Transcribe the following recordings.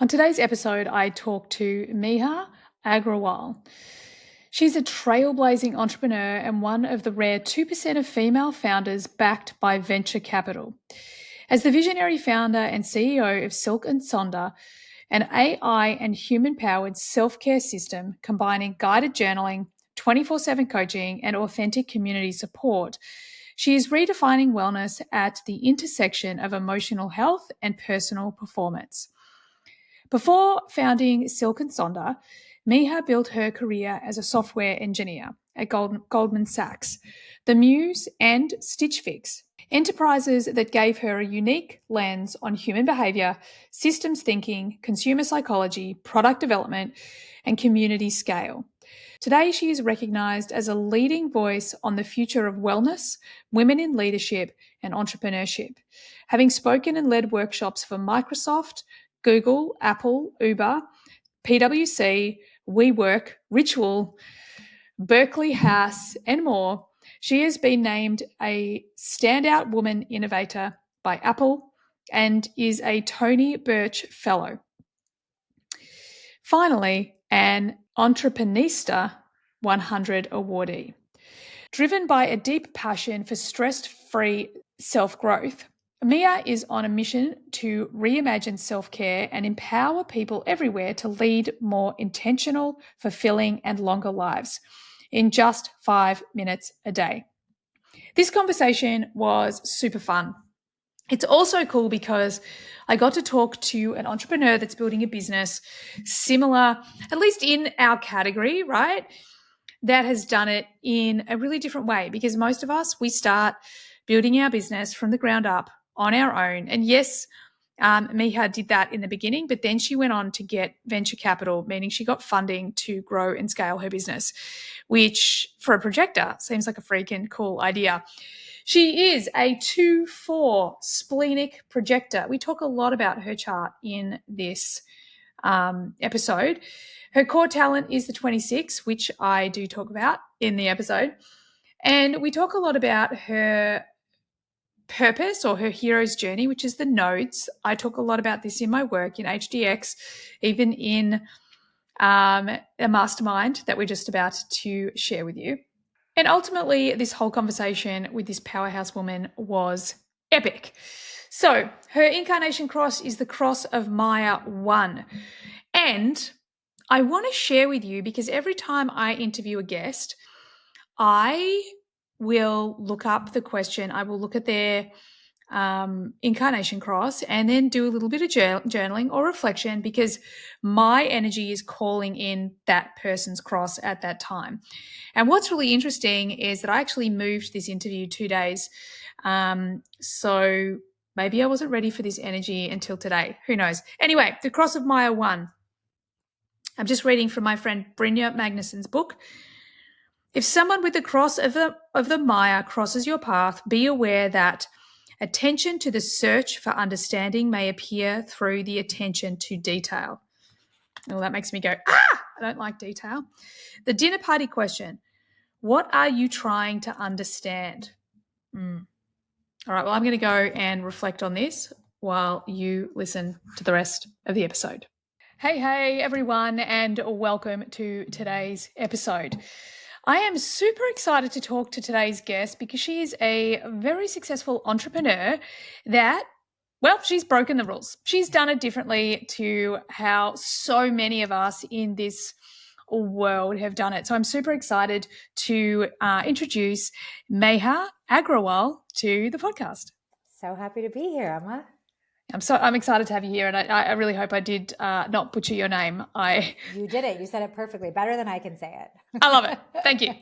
On today's episode, I talk to Meha Agrawal. She's a trailblazing entrepreneur and one of the rare 2% of female founders backed by venture capital. As the visionary founder and CEO of Silk Sonder, an AI and human powered self care system combining guided journaling, 24/7 coaching, and authentic community support, she is redefining wellness at the intersection of emotional health and personal performance. Before founding Silk Sonder, Meha built her career as a software engineer at Goldman Sachs, The Muse, and Stitch Fix, enterprises that gave her a unique lens on human behavior, systems thinking, consumer psychology, product development, and community scale. Today, she is recognized as a leading voice on the future of wellness, women in leadership, and entrepreneurship, having spoken and led workshops for Microsoft, Google, Apple, Uber, PwC, WeWork, Ritual, Berkeley House, and more. She has been named a Standout Woman Innovator by Apple and is a Tony Birch Fellow. Finally, an Entreprenista 100 awardee. Driven by a deep passion for stress-free self-growth, Meha is on a mission to reimagine self-care and empower people everywhere to lead more intentional, fulfilling, and longer lives in just 5 minutes a day. This conversation was super fun. It's also cool because I got to talk to an entrepreneur that's building a business similar, at least in our category, right? That has done it in a really different way, because most of us, we start building our business from the ground up on our own. And yes, Meha did that in the beginning, but then she went on to get venture capital, meaning she got funding to grow and scale her business, which for a projector seems like a freaking cool idea. She is a 2-4 splenic projector. We talk a lot about her chart in this episode. Her core talent is the 26, which I do talk about in the episode. And we talk a lot about her purpose or her hero's journey, which is the nodes. I talk a lot about this in my work in HDX, even in a mastermind that we're just about to share with you. And ultimately, this whole conversation with this powerhouse woman was epic. So her incarnation cross is the cross of Maya 1. And I want to share with you, because every time I interview a guest, I will look up the question, I will look at their incarnation cross and then do a little bit of journaling or reflection, because my energy is calling in that person's cross at that time. And what's really interesting is that I actually moved this interview 2 days. So maybe I wasn't ready for this energy until today. Who knows? Anyway, the cross of Maya 1. I'm just reading from my friend Brynja Magnuson's book. If someone with the cross of the Maya crosses your path, be aware that attention to the search for understanding may appear through the attention to detail. Well, that makes me go, I don't like detail. The dinner party question: what are you trying to understand? All right, well, I'm going to go and reflect on this while you listen to the rest of the episode. Hey, everyone, and welcome to today's episode. I am super excited to talk to today's guest because she is a very successful entrepreneur that, well, she's broken the rules. She's done it differently to how so many of us in this world have done it. So I'm super excited to introduce Meha Agrawal to the podcast. So happy to be here, Emma. I'm excited to have you here, and I really hope I did not butcher your name. You did it. You said it perfectly, better than I can say it. I love it. Thank you.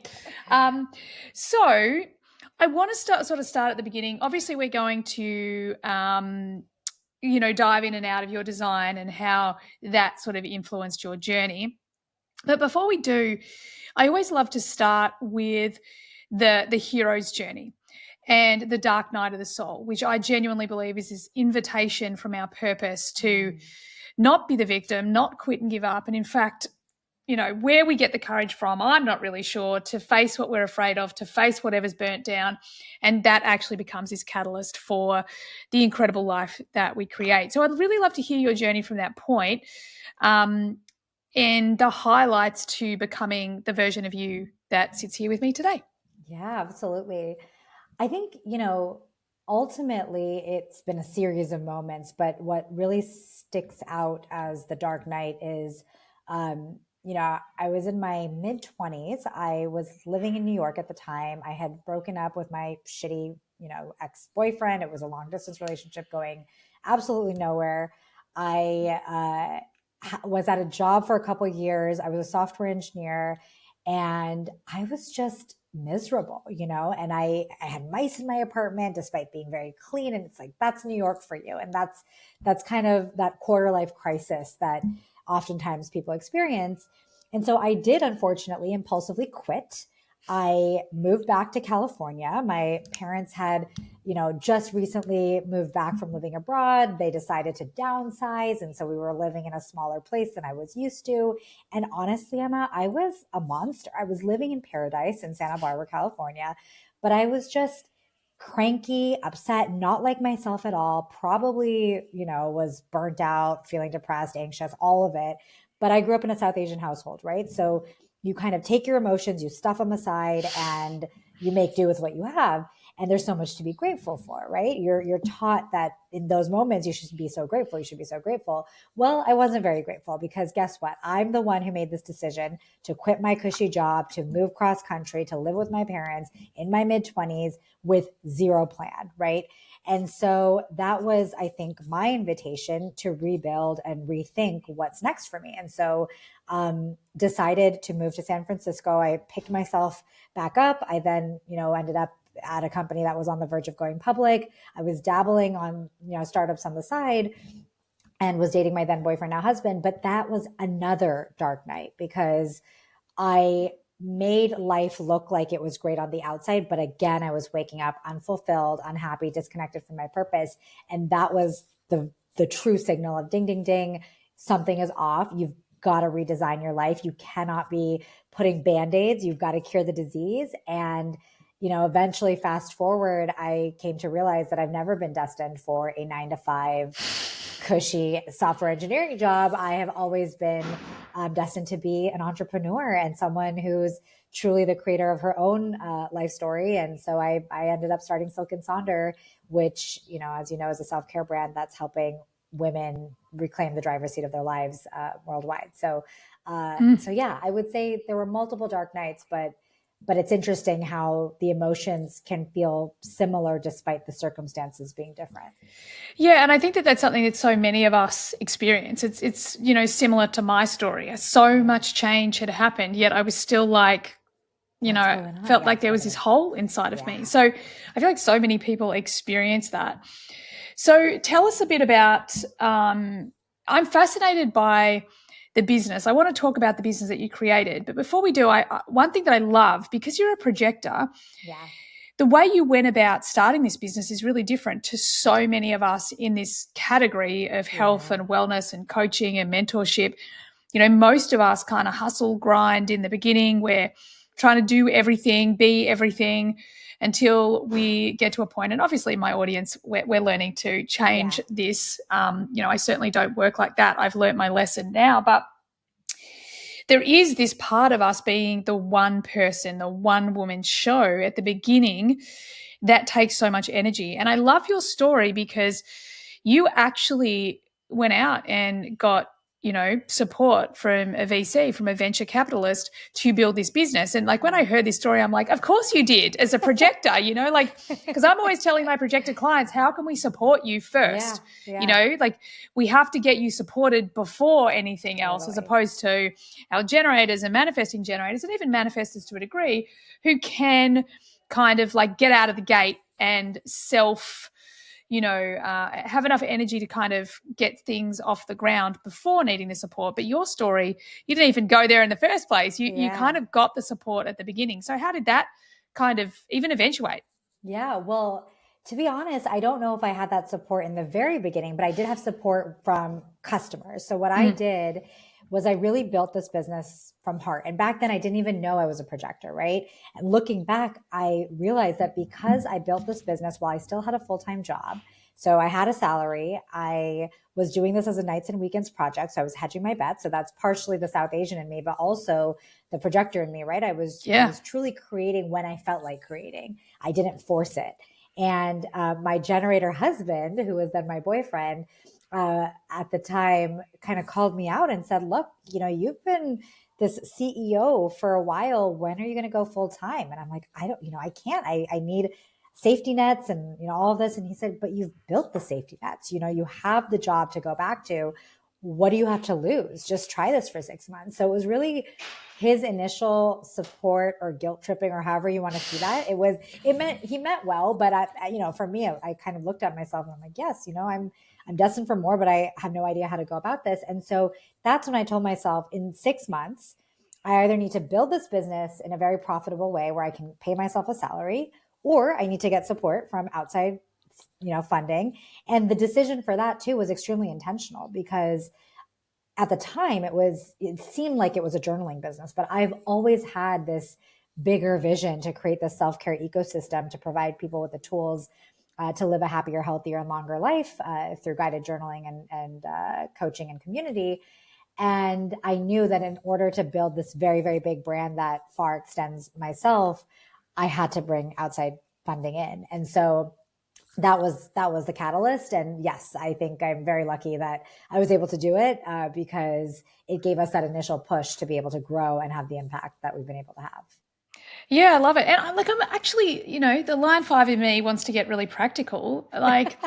So I want to start at the beginning. Obviously, we're going to dive in and out of your design and how that sort of influenced your journey. But before we do, I always love to start with the hero's journey and the dark night of the soul, which I genuinely believe is this invitation from our purpose to not be the victim, not quit and give up, and in fact, where we get the courage from, I'm not really sure, to face what we're afraid of, to face whatever's burnt down. And that actually becomes this catalyst for the incredible life that we create. So I'd really love to hear your journey from that point, and the highlights to becoming the version of you that sits here with me today. Yeah, absolutely. I think, ultimately it's been a series of moments, but what really sticks out as the dark night is, I was in my mid 20s. I was living in New York at the time. I had broken up with my shitty, ex boyfriend. It was a long distance relationship going absolutely nowhere. I was at a job for a couple of years. I was a software engineer, and I was just miserable, and I had mice in my apartment despite being very clean. And it's like, that's New York for you. And that's kind of that quarter life crisis that oftentimes people experience. And so I did, unfortunately, impulsively quit. I moved back to California. My parents had, just recently moved back from living abroad. They decided to downsize. And so we were living in a smaller place than I was used to. And honestly, Emma, I was a monster. I was living in paradise in Santa Barbara, California, but I was just cranky, upset, not like myself at all, probably, was burnt out, feeling depressed, anxious, all of it. But I grew up in a South Asian household, right? So you kind of take your emotions, you stuff them aside, and you make do with what you have. And there's so much to be grateful for, right? You're taught that in those moments you should be so grateful. You should be so grateful. Well, I wasn't very grateful, because guess what? I'm the one who made this decision to quit my cushy job, to move cross country, to live with my parents in my mid 20s with zero plan, right? And so that was, I think, my invitation to rebuild and rethink what's next for me. And so decided to move to San Francisco. I picked myself back up. I then, ended up at a company that was on the verge of going public. I was dabbling on, startups on the side, and was dating my then boyfriend, now husband. But that was another dark night, because I made life look like it was great on the outside. But again, I was waking up unfulfilled, unhappy, disconnected from my purpose. And that was the true signal of ding, ding, ding. Something is off. You've got to redesign your life. You cannot be putting band-aids. You've got to cure the disease. And, eventually, fast forward, I came to realize that I've never been destined for a 9-to-5 cushy software engineering job. I have always been destined to be an entrepreneur and someone who's truly the creator of her own life story. And so I ended up starting Silk Sonder, which, as you know, is a self-care brand that's helping women reclaim the driver's seat of their lives worldwide. So yeah, I would say there were multiple dark nights, but it's interesting how the emotions can feel similar despite the circumstances being different. Yeah, and I think that that's something that so many of us experience. It's similar to my story. So much change had happened, yet I was still like, felt like there was this hole inside of me. So I feel like so many people experience that. So tell us a bit about, I'm fascinated by the business. I want to talk about the business that you created. But before we do, one thing that I love, because you're a projector, the way you went about starting this business is really different to so many of us in this category of health and wellness and coaching and mentorship. Most of us kind of hustle, grind in the beginning. We're trying to do everything, be everything, until we get to a point. And obviously my audience, we're learning to change this. I certainly don't work like that. I've learned my lesson now, but there is this part of us being the one person, the one woman show at the beginning that takes so much energy. And I love your story because you actually went out and got, support from a VC, from a venture capitalist to build this business. And like when I heard this story, I'm like, of course you did, as a projector, because I'm always telling my projector clients, how can we support you first? Like we have to get you supported before anything else, as opposed to our generators and manifesting generators, and even manifestors to a degree, who can kind of like get out of the gate and have enough energy to kind of get things off the ground before needing the support. But your story, you didn't even go there in the first place. You kind of got the support at the beginning. So how did that kind of even eventuate? Yeah, well, to be honest, I don't know if I had that support in the very beginning, but I did have support from customers. So what I did was I really built this business from heart. And back then I didn't even know I was a projector, right? And looking back, I realized that because I built this business while I still had a full-time job, so I had a salary, I was doing this as a nights and weekends project. So I was hedging my bets. So that's partially the South Asian in me, but also the projector in me, right? I Yeah. was truly creating when I felt like creating. I didn't force it. And my generator husband, who was then my boyfriend, at the time kind of called me out and said, look, you've been this CEO for a while. When are you going to go full time? And I'm like, I can't, I need safety nets and, all of this. And he said, but you've built the safety nets, you have the job to go back to. What do you have to lose? Just try this for 6 months. So it was really his initial support or guilt tripping or however you want to see that. He meant well, but for me, I kind of looked at myself and I'm like, yes, I'm destined for more, but I have no idea how to go about this. And so that's when I told myself in 6 months, I either need to build this business in a very profitable way where I can pay myself a salary, or I need to get support from outside, funding. And the decision for that too was extremely intentional because at the time it seemed like it was a journaling business, but I've always had this bigger vision to create this self-care ecosystem to provide people with the tools to live a happier, healthier, and longer life through guided journaling and coaching and community. And I knew that in order to build this very, very big brand that far extends myself, I had to bring outside funding in. And so that was the catalyst. And yes, I think I'm very lucky that I was able to do it because it gave us that initial push to be able to grow and have the impact that we've been able to have. Yeah, I love it. And I'm actually, the line five in me wants to get really practical. Like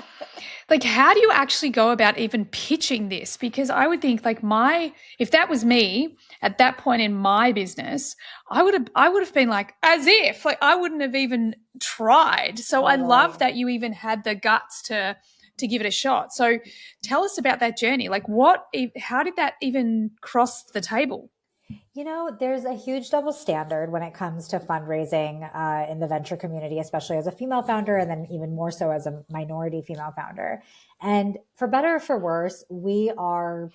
how do you actually go about even pitching this? Because I would think if that was me at that point in my business, I would have been like, as if, like, I wouldn't have even tried. So I love Totally. that you even had the guts to give it a shot. So tell us about that journey. Like how did that even cross the table? There's a huge double standard when it comes to fundraising in the venture community, especially as a female founder, and then even more so as a minority female founder. And for better or for worse, we are,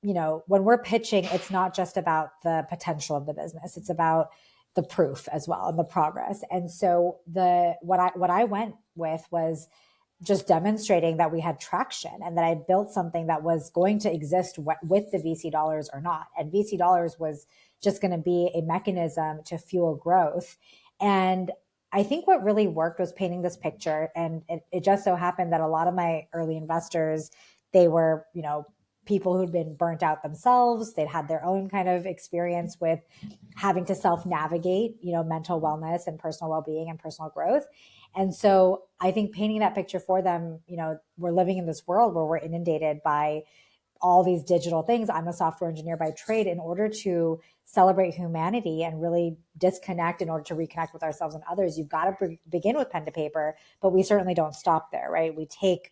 when we're pitching, it's not just about the potential of the business; it's about the proof as well and the progress. And so what I went with was just demonstrating that we had traction and that I built something that was going to exist with the VC dollars or not. And VC dollars was just going to be a mechanism to fuel growth. And I think what really worked was painting this picture. And it just so happened that a lot of my early investors, they were, people who'd been burnt out themselves. They'd had their own kind of experience with having to self-navigate, mental wellness and personal well-being and personal growth. And so I think painting that picture for them, we're living in this world where we're inundated by all these digital things. I'm a software engineer by trade. In order to celebrate humanity and really disconnect in order to reconnect with ourselves and others, you've got to begin with pen to paper, but we certainly don't stop there, right? We take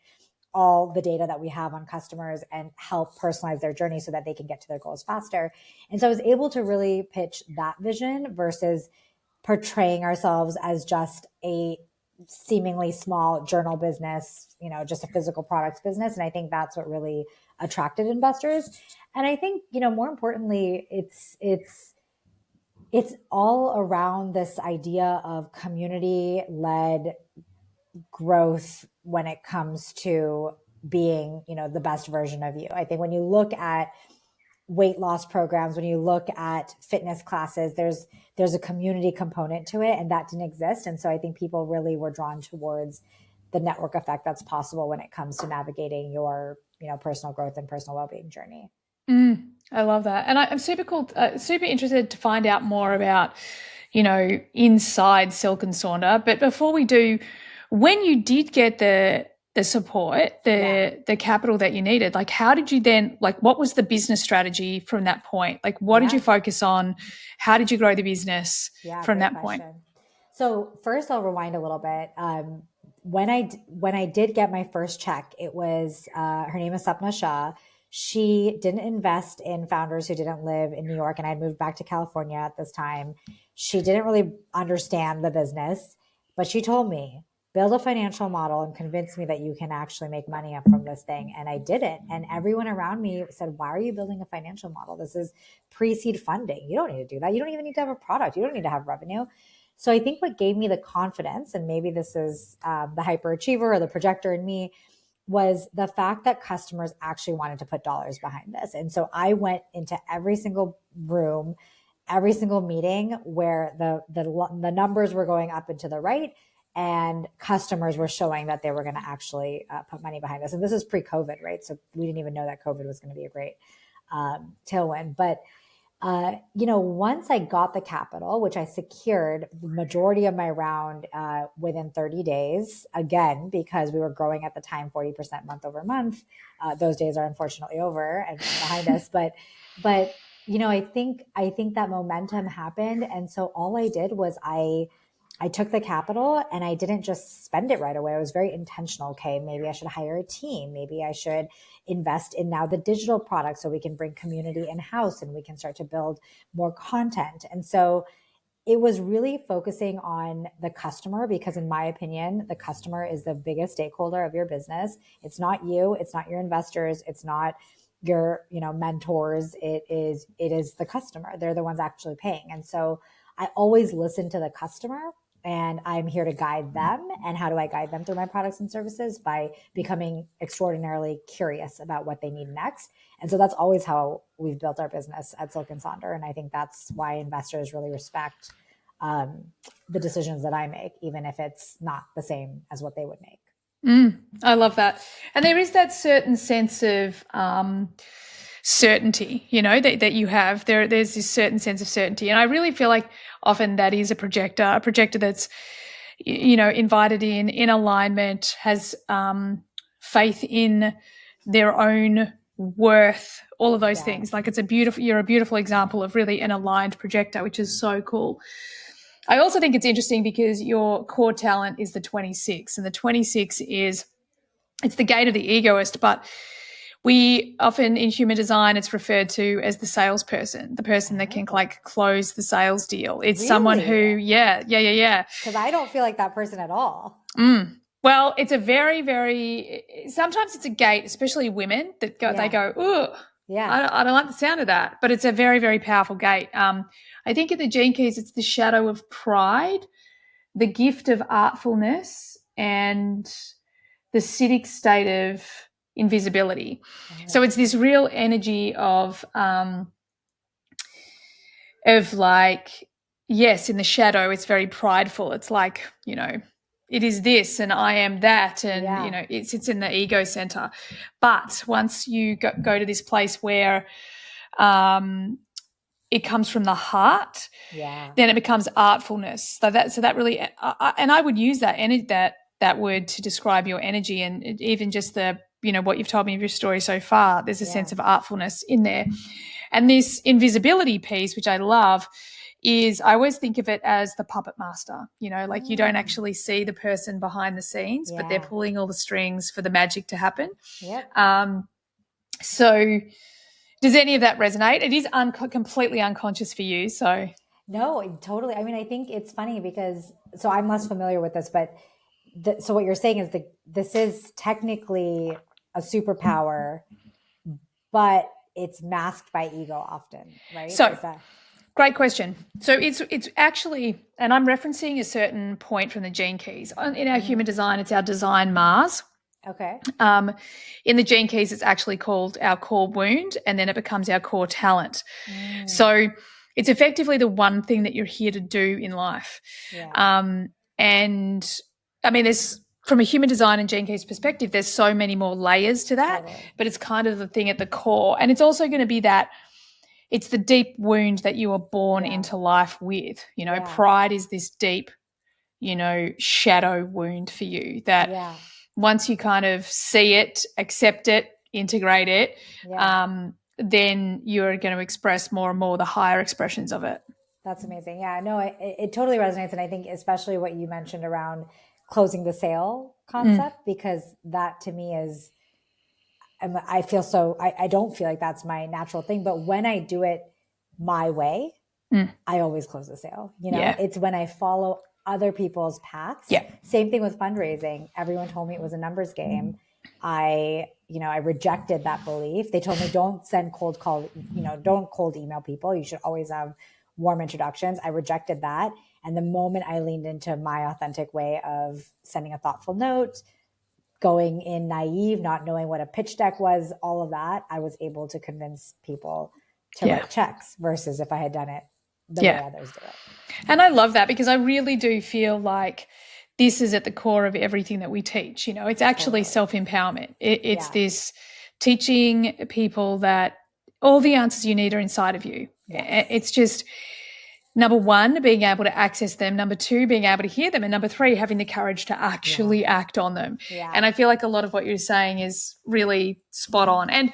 all the data that we have on customers and help personalize their journey so that they can get to their goals faster. And so I was able to really pitch that vision versus portraying ourselves as just a seemingly small journal business, just a physical products business. And I think that's what really attracted investors. And I think, more importantly, it's all around this idea of community led growth when it comes to being, the best version of you. I think when you look at weight loss programs, when you look at fitness classes, there's a community component to it, and that didn't exist. And so I think people really were drawn towards the network effect that's possible when it comes to navigating your, personal growth and personal well-being journey. I love that. And I'm super interested to find out more about, inside Silk and Sonder. But before we do, when you did get the support, the capital that you needed, like how did you then, like what was the business strategy from that point? Like what did you focus on? How did you grow the business from that point? So first I'll rewind a little bit. When I did get my first check, it was, her name is Sapna Shah. She didn't invest in founders who didn't live in New York, and I moved back to California at this time. She didn't really understand the business, but she told me, build a financial model and convince me that you can actually make money up from this thing. And I did it. And everyone around me said, why are you building a financial model? This is pre-seed funding. You don't need to do that. You don't even need to have a product. You don't need to have revenue. So I think what gave me the confidence, and maybe this is the hyperachiever or the projector in me, was the fact that customers actually wanted to put dollars behind this. And so I went into every single room, every single meeting where the numbers were going up and to the right, and customers were showing that they were going to actually put money behind this. And this is pre-COVID, right? So we didn't even know that COVID was going to be a great tailwind. But once I got the capital, which I secured the majority of my round within 30 days, again, because we were growing at the time 40% month over month. Those days are unfortunately over and behind us. But I think that momentum happened. And so all I did was I took the capital and I didn't just spend it right away. I was very intentional. Okay, maybe I should hire a team. Maybe I should invest in now the digital product so we can bring community in-house and we can start to build more content. And so it was really focusing on the customer, because in my opinion, the customer is the biggest stakeholder of your business. It's not you. It's not your investors. It's not your, mentors. It is the customer. They're the ones actually paying. And so I always listen to the customer, and I'm here to guide them. And how do I guide them through my products and services? By becoming extraordinarily curious about what they need next. And so that's always how we've built our business at Silk and Sonder. And I think that's why investors really respect the decisions that I make, even if it's not the same as what they would make. I love that. And there is that certain sense of certainty, that you have. There's this certain sense of certainty. And I really feel like often that is a projector that's, invited in alignment, has faith in their own worth, all of those things. Like you're a beautiful example of really an aligned projector, which is so cool. I also think it's interesting because your core talent is the 26, and the 26 it's the gate of the egoist, but we often in human design, it's referred to as the salesperson, the person that can close the sales deal. It's really? Someone who, yeah. Because I don't feel like that person at all. Well, it's a very, very, sometimes it's a gate, especially women that go, they go, ooh, I don't like the sound of that, but it's a very, very powerful gate. I think in the Gene Keys, it's the shadow of pride, the gift of artfulness, and the acidic state of invisibility. So it's this real energy of like, yes, in the shadow, it's very prideful. It's like, it is this and I am that. And, it sits in the ego center. But once you go to this place where it comes from the heart, then it becomes artfulness. So that really, and I would use that word to describe your energy, and even just the, what you've told me of your story so far, there's a sense of artfulness in there. And this invisibility piece, which I love, is I always think of it as the puppet master, like you don't actually see the person behind the scenes, but they're pulling all the strings for the magic to happen. So does any of that resonate? It is completely unconscious for you. So no, totally. I mean, I think it's funny because, so I'm less familiar with this, but so what you're saying is this is technically a superpower, but it's masked by ego often, right? So great question. So it's actually, and I'm referencing a certain point from the Gene Keys. In our human design, it's our design Mars. Okay. In the Gene Keys, it's actually called our core wound, and then it becomes our core talent. So it's effectively the one thing that you're here to do in life. And I mean, there's, from a human design and Gene Keys perspective, there's so many more layers to that, but it's kind of the thing at the core. And it's also going to be that it's the deep wound that you are born into life with. Pride is this deep, shadow wound for you that once you kind of see it, accept it, integrate it, then you're going to express more and more the higher expressions of it. That's amazing. Yeah, no, it totally resonates. And I think especially what you mentioned around closing the sale concept, because that to me is, I feel so, I don't feel like that's my natural thing, but when I do it my way, I always close the sale. It's when I follow other people's paths. Yeah. Same thing with fundraising. Everyone told me it was a numbers game. I rejected that belief. They told me don't send cold call, don't cold email people. You should always have warm introductions. I rejected that. And the moment I leaned into my authentic way of sending a thoughtful note, going in naive, not knowing what a pitch deck was, all of that, I was able to convince people to write checks versus if I had done it the way others do it. And I love that because I really do feel like this is at the core of everything that we teach. It's actually self-empowerment. It's this teaching people that all the answers you need are inside of you. Yes. It's just, number one, being able to access them. Number two, being able to hear them. And number three, having the courage to actually act on them. Yeah. And I feel like a lot of what you're saying is really spot on. And,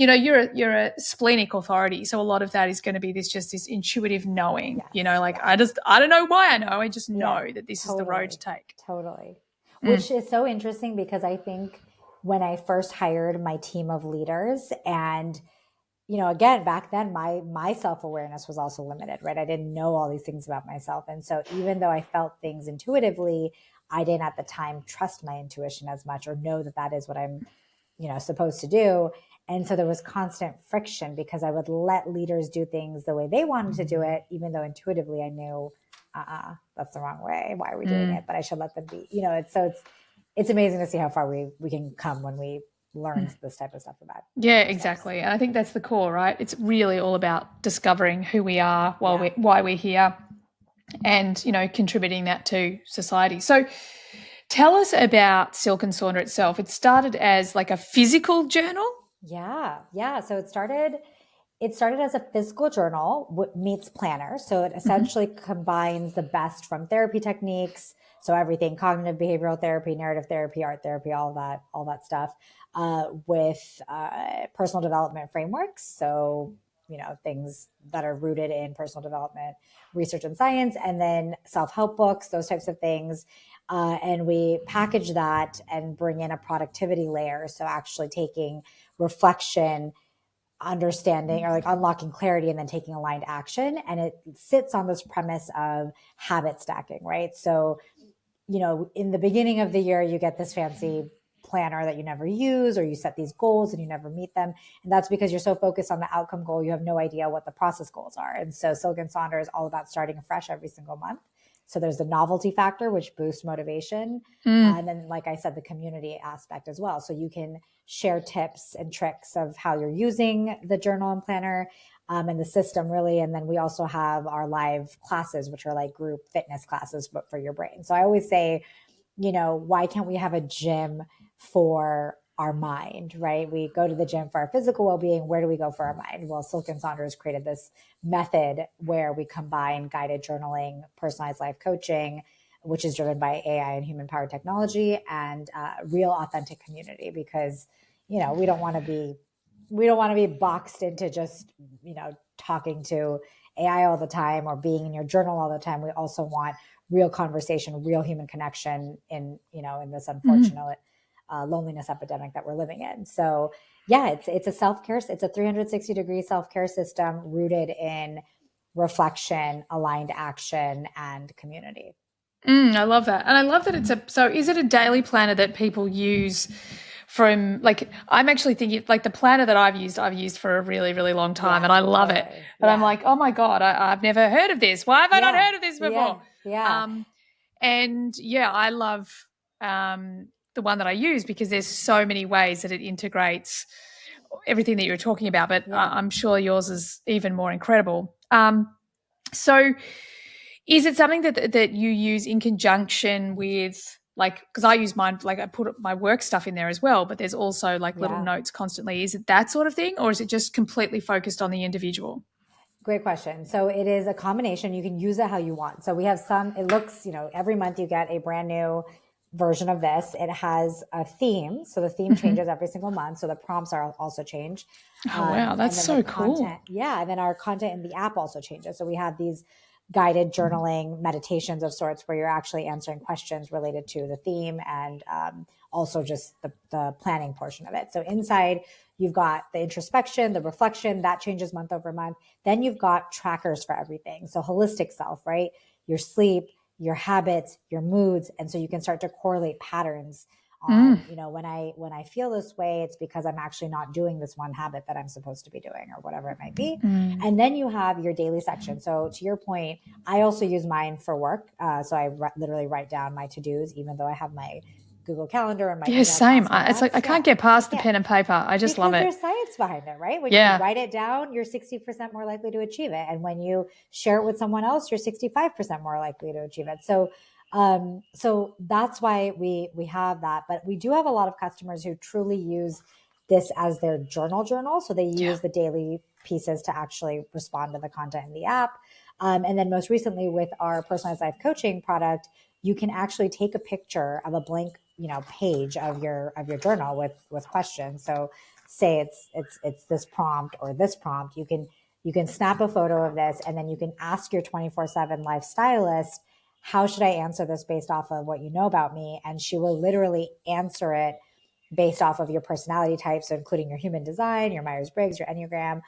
you're a splenic authority. So a lot of that is going to be this intuitive knowing, I don't know why I know. I just know that this is the road to take. Totally. Which is so interesting because I think when I first hired my team of leaders and again, back then, my self-awareness was also limited, right? I didn't know all these things about myself. And so even though I felt things intuitively, I didn't at the time trust my intuition as much or know that is what I'm, supposed to do. And so there was constant friction because I would let leaders do things the way they wanted to do it, even though intuitively I knew, that's the wrong way. Why are we doing it? But I should let them be, it's amazing to see how far we can come when we learn this type of stuff about. Yeah, exactly. And I think that's the core, right? It's really all about discovering who we are, why we're here, and, contributing that to society. So tell us about Silk and Sonder itself. It started as like a physical journal? Yeah. So it started as a physical journal meets planner. So it essentially combines the best from therapy techniques. So everything, cognitive behavioral therapy, narrative therapy, art therapy, all that stuff, with personal development frameworks. So, things that are rooted in personal development, research and science, and then self-help books, those types of things. And we package that and bring in a productivity layer. So actually taking reflection, understanding, or like unlocking clarity and then taking aligned action. And it sits on this premise of habit stacking, right? So, in the beginning of the year, you get this fancy planner that you never use, or you set these goals and you never meet them. And that's because you're so focused on the outcome goal, you have no idea what the process goals are. And so Silk and Sonder is all about starting afresh every single month. So there's the novelty factor, which boosts motivation. And then, like I said, the community aspect as well. So you can share tips and tricks of how you're using the journal and planner and the system really. And then we also have our live classes, which are like group fitness classes, but for your brain. So I always say, why can't we have a gym for our mind, right? We go to the gym for our physical well-being. Where do we go for our mind? Well, Silk and Sonder has created this method where we combine guided journaling, personalized life coaching, which is driven by AI and human-powered technology, and real authentic community, because, we don't want to be boxed into just, talking to AI all the time or being in your journal all the time. We also want real conversation, real human connection in this unfortunate loneliness epidemic that we're living in. So yeah, it's a self-care. It's a 360-degree self-care system rooted in reflection, aligned action, and community. I love that. And I love that so is it a daily planner that people use from, like, I'm actually thinking, like, the planner that I've used for a really, really long time, and I love it. But I'm like, oh my God, I've never heard of this. Why have I not heard of this before? And I love the one that I use because there's so many ways that it integrates everything that you're talking about, but I'm sure yours is even more incredible. So is it something that you use in conjunction with, like, because I use mine, like I put my work stuff in there as well, but there's also like little notes constantly. Is it that sort of thing, or is it just completely focused on the individual? Great question. So it is a combination. You can use it how you want. So we have it looks, every month you get a brand new version of this. It has a theme. So the theme changes every single month. So the prompts are also changed. Oh, wow. That's so cool. And then our content in the app also changes. So we have these guided journaling meditations of sorts where you're actually answering questions related to the theme and also just the planning portion of it. So inside, you've got the introspection, the reflection, that changes month over month. Then you've got trackers for everything. So holistic self, right? Your sleep, your habits, your moods. And so you can start to correlate patterns on, when I feel this way, it's because I'm actually not doing this one habit that I'm supposed to be doing or whatever it might be. And then you have your daily section. So to your point, I also use mine for work. So I literally write down my to-dos, even though I have my Google Calendar and my email same. contacts. It's like I can't get past the pen and paper. I just love it. There's science behind it, right? When you write it down, you're 60% more likely to achieve it. And when you share it with someone else, you're 65% more likely to achieve it. So that's why we have that. But we do have a lot of customers who truly use this as their journal. So they use the daily pieces to actually respond to the content in the app. And then most recently with our personalized life coaching product, you can actually take a picture of a blank, page of your journal with questions. So say it's this prompt or this prompt, you can snap a photo of this, and then you can ask your 24/7 life stylist, how should I answer this based off of what you know about me? And she will literally answer it based off of your personality types, so including your human design, your Myers-Briggs, your Enneagram,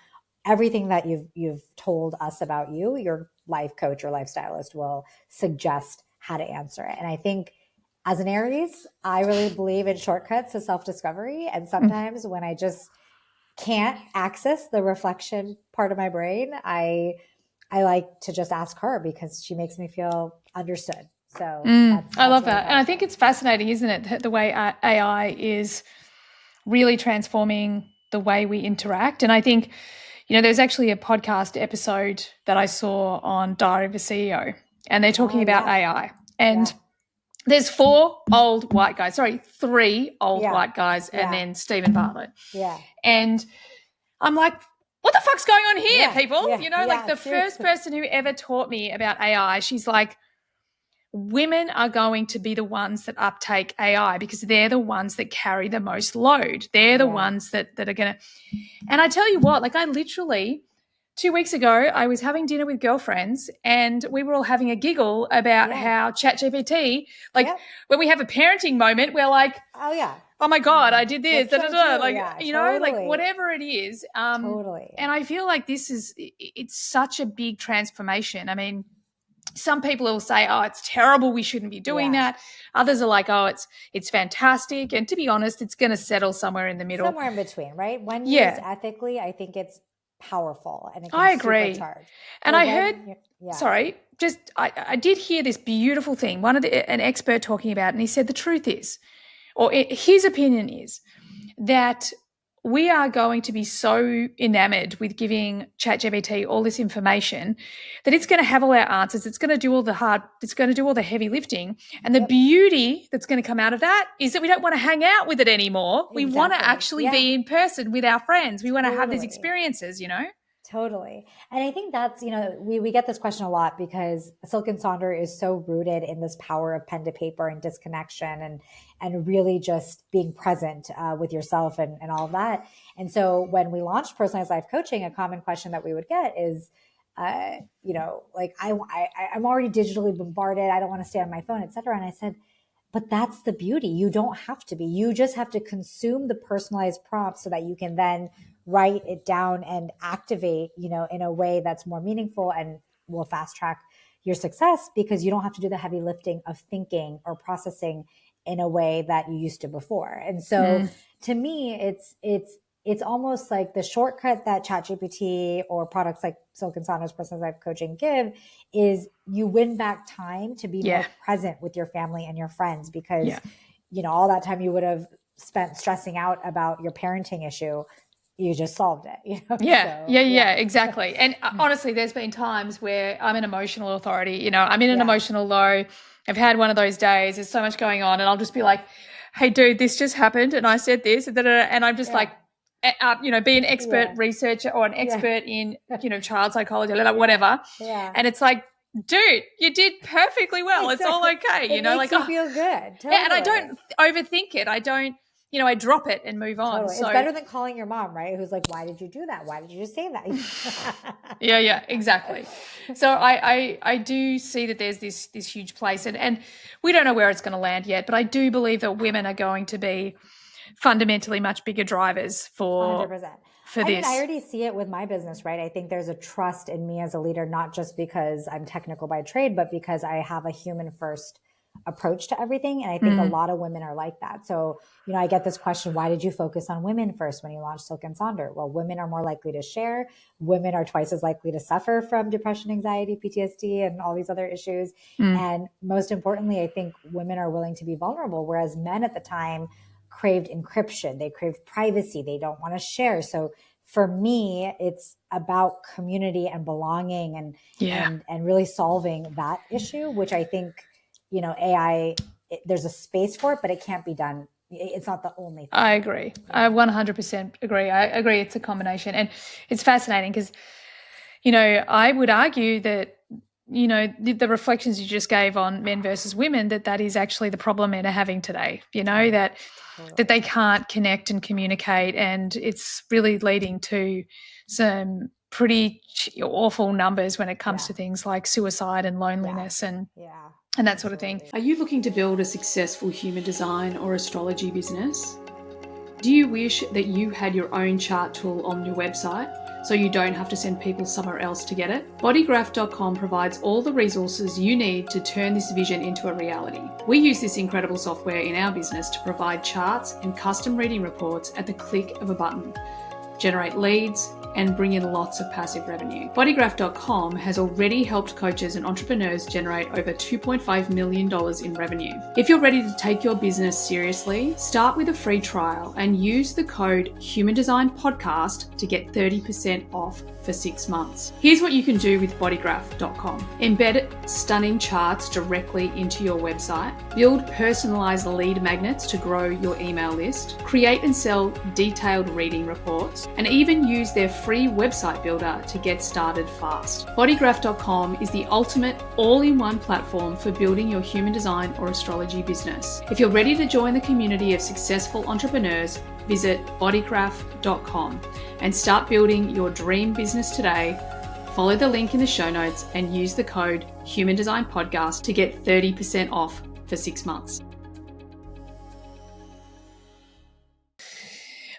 everything that you've told us about you, your life coach or life stylist will suggest how to answer it. And I think as an Aries, I really believe in shortcuts to self-discovery. And sometimes when I just can't access the reflection part of my brain, I like to just ask her because she makes me feel understood. So I love that. And I think it's fascinating, isn't it? The way AI is really transforming the way we interact. And I think, there's actually a podcast episode that I saw on Diary of a CEO, and they're talking about AI. And there's three old white guys, and then Stephen Bartlett. Yeah. And I'm like, what the fuck's going on here, people? The seriously. first person who ever taught me about AI, she's like, women are going to be the ones that uptake AI because they're the ones that carry the most load. They're the ones that are going to. And I tell you what, I literally 2 weeks ago, I was having dinner with girlfriends and we were all having a giggle about how ChatGPT, when we have a parenting moment, we're like, oh my God, I did this, whatever it is. Totally. And I feel like it's such a big transformation. I mean, some people will say, oh, it's terrible, we shouldn't be doing that. Others are like, oh, it's fantastic. And to be honest, it's going to settle somewhere in the middle. Somewhere in between, right? When used ethically, I think it's powerful and it can I agree. supercharge. And I heard, I did hear this beautiful thing, an expert talking about, and he said the truth is, his opinion is that we are going to be so enamored with giving ChatGPT all this information that it's going to have all our answers. It's going to do all the heavy lifting. And the beauty that's going to come out of that is that we don't want to hang out with it anymore. We want to actually be in person with our friends. We want to have these experiences, Totally. And I think that's, we get this question a lot because Silk and Sonder is so rooted in this power of pen to paper and disconnection and really just being present with yourself and all of that. And so when we launched personalized life coaching, a common question that we would get is, I'm already digitally bombarded. I don't want to stay on my phone, et cetera. And I said, but that's the beauty. You don't have to be. You just have to consume the personalized prompts so that you can then write it down and activate, in a way that's more meaningful and will fast track your success because you don't have to do the heavy lifting of thinking or processing in a way that you used to before. And so to me, it's almost like the shortcut that ChatGPT or products like Silk and Sonder's personalized life coaching give is you win back time to be more present with your family and your friends because, all that time you would have spent stressing out about your parenting issue, you just solved it. Exactly. And honestly, there's been times where I'm an emotional authority, I'm in an emotional low. I've had one of those days. There's so much going on. And I'll just be like, hey, dude, this just happened. And I said this. And I'm just like, be an expert researcher or an expert in, child psychology, whatever. Yeah. And it's like, dude, you did perfectly well. It's all okay. It makes you feel good. Totally. Yeah, and I don't overthink it. I don't, I drop it and move on. Totally. So, it's better than calling your mom, right? Who's like, why did you do that? Why did you just say that? Yeah, exactly. So I do see that there's this huge place and we don't know where it's going to land yet, but I do believe that women are going to be fundamentally much bigger drivers for 100%. for I this. mean, I already see it with my business, right? I think there's a trust in me as a leader, not just because I'm technical by trade, but because I have a human first approach to everything. And I think a lot of women are like that. So, I get this question, why did you focus on women first when you launched Silk and Sonder? Well, women are more likely to share. Women are twice as likely to suffer from depression, anxiety, PTSD, and all these other issues. And most importantly, I think women are willing to be vulnerable, whereas men at the time craved encryption. They craved privacy. They don't want to share. So for me, it's about community and belonging and really solving that issue, which I think, AI, there's a space for it, but it can't be done. It's not the only thing. I agree. I 100% agree. I agree it's a combination. And it's fascinating because, I would argue that, the reflections you just gave on men versus women, that is actually the problem men are having today, that they can't connect and communicate. And it's really leading to some pretty awful numbers when it comes to things like suicide and loneliness and that sort of thing. Are you looking to build a successful human design or astrology business? Do you wish that you had your own chart tool on your website so you don't have to send people somewhere else to get it? BodyGraph.com provides all the resources you need to turn this vision into a reality. We use this incredible software in our business to provide charts and custom reading reports at the click of a button, generate leads, and bring in lots of passive revenue. BodyGraph.com has already helped coaches and entrepreneurs generate over $2.5 million in revenue. If you're ready to take your business seriously, start with a free trial and use the code HumanDesignPodcast to get 30% off for 6 months. Here's what you can do with BodyGraph.com. Embed stunning charts directly into your website, build personalized lead magnets to grow your email list, create and sell detailed reading reports, and even use their free website builder to get started fast. BodyGraph.com is the ultimate all-in-one platform for building your human design or astrology business. If you're ready to join the community of successful entrepreneurs, visit bodygraph.com and start building your dream business today. Follow the link in the show notes and use the code Human Design Podcast to get 30% off for 6 months.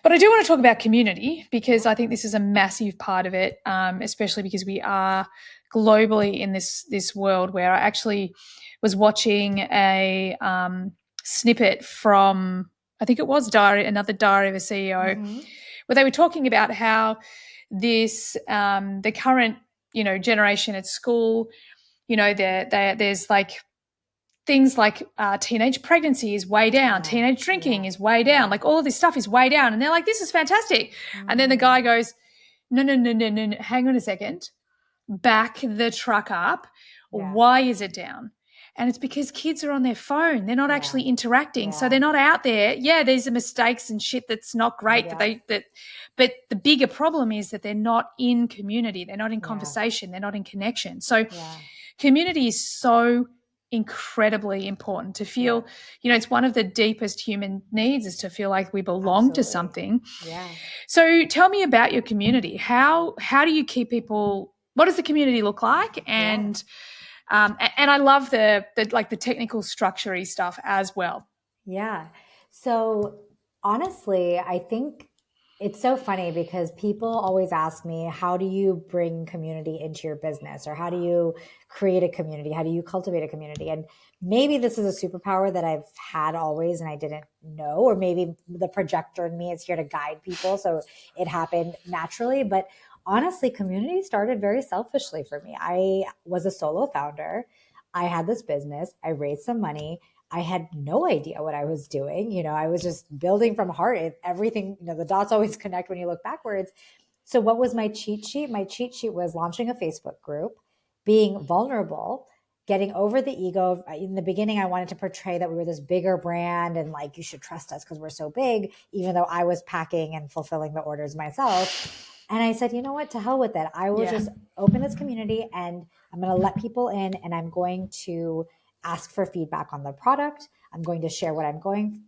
But I do want to talk about community because I think this is a massive part of it, especially because we are globally in this world where I actually was watching a snippet from, I think it was another Diary of a CEO, where they were talking about how the current, generation at school, there's like things like teenage pregnancy is way down, teenage drinking is way down, like all of this stuff is way down. And they're like, this is fantastic. And then the guy goes, no, hang on a second. Back the truck up. Why is it down? And it's because kids are on their phone. They're not actually interacting. So they're not out there. Yeah, there's mistakes and shit that's not great. But the bigger problem is that they're not in community. They're not in conversation. They're not in connection. So community is so incredibly important to feel, it's one of the deepest human needs is to feel like we belong to something. So tell me about your community. How do you keep people, what does the community look like? And I love the technical structure-y stuff as well. So honestly, I think it's so funny because people always ask me, how do you bring community into your business? Or how do you create a community? How do you cultivate a community? And maybe this is a superpower that I've had always and I didn't know, or maybe the projector in me is here to guide people. So it happened naturally. But honestly, community started very selfishly for me. I was a solo founder. I had this business. I raised some money. I had no idea what I was doing. I was just building from heart. Everything, the dots always connect when you look backwards. So what was my cheat sheet? My cheat sheet was launching a Facebook group, being vulnerable, getting over the ego. In the beginning, I wanted to portray that we were this bigger brand and like, you should trust us because we're so big, even though I was packing and fulfilling the orders myself. And I said, you know what, to hell with it. I will just open this community and I'm going to let people in and I'm going to ask for feedback on the product. I'm going to share what I'm going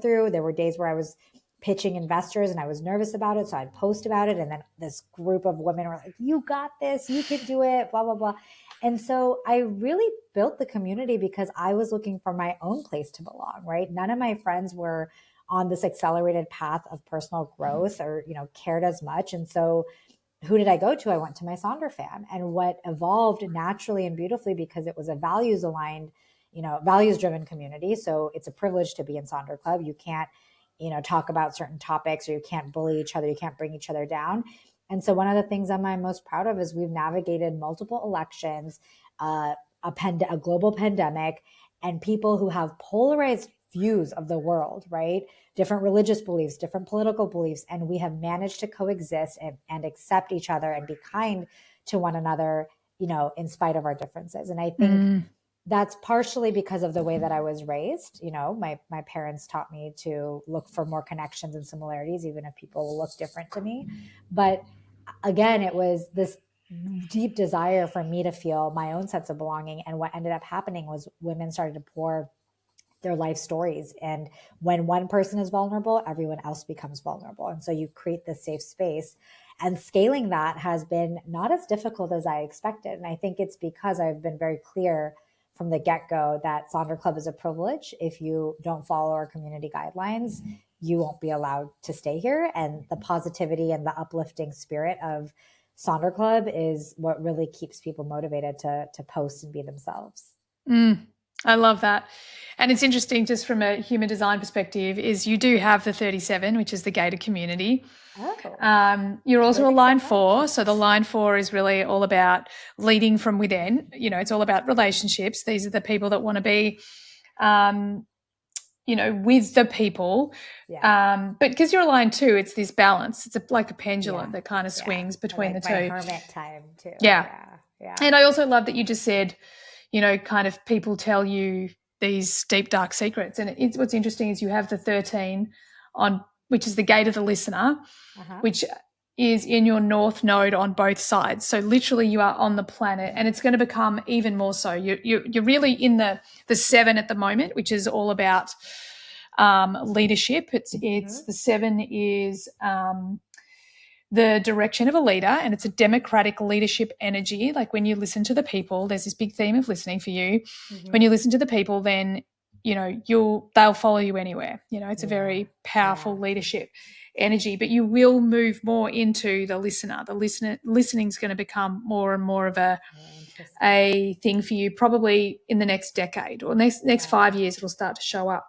through. There were days where I was pitching investors and I was nervous about it. So I'd post about it. And then this group of women were like, you got this, you can do it, blah, blah, blah. And so I really built the community because I was looking for my own place to belong, right? None of my friends were on this accelerated path of personal growth or, cared as much. And so who did I go to? I went to my Sonder fam, and what evolved naturally and beautifully, because it was a values aligned, values driven community. So it's a privilege to be in Sonder Club. You can't, talk about certain topics, or you can't bully each other. You can't bring each other down. And so one of the things I'm most proud of is we've navigated multiple elections, a global pandemic, and people who have polarized views of the world, right? Different religious beliefs, different political beliefs. And we have managed to coexist and accept each other and be kind to one another, in spite of our differences. And I think that's partially because of the way that I was raised. My parents taught me to look for more connections and similarities, even if people look different to me. But again, it was this deep desire for me to feel my own sense of belonging. And what ended up happening was women started to pour their life stories. And when one person is vulnerable, everyone else becomes vulnerable. And so you create this safe space. And scaling that has been not as difficult as I expected. And I think it's because I've been very clear from the get-go that Sonder Club is a privilege. If you don't follow our community guidelines, you won't be allowed to stay here. And the positivity and the uplifting spirit of Sonder Club is what really keeps people motivated to post and be themselves. I love that. And it's interesting, just from a human design perspective, is you do have the 37, which is the gated community. Oh. You're also a line 4. So the line 4 is really all about leading from within. It's all about relationships. These are the people that want to be, with the people. Yeah. But because you're a line 2, it's this balance. It's like a pendulum that kind of swings between the two. My hermit time too. Yeah. And I also love that you just said, kind of people tell you these deep, dark secrets. And what's interesting is you have the 13 which is the gate of the listener, which is in your north node on both sides. So literally you are on the planet, and it's going to become even more so. You're really in the 7 at the moment, which is all about leadership. It's the 7 is the direction of a leader, and it's a democratic leadership energy. Like when you listen to the people, there's this big theme of listening for you. When you listen to the people, then they'll follow you anywhere. It's a very powerful leadership energy, but you will move more into the listener. Listening is going to become more and more of a thing for you, probably in the next decade or next 5 years. It'll start to show up.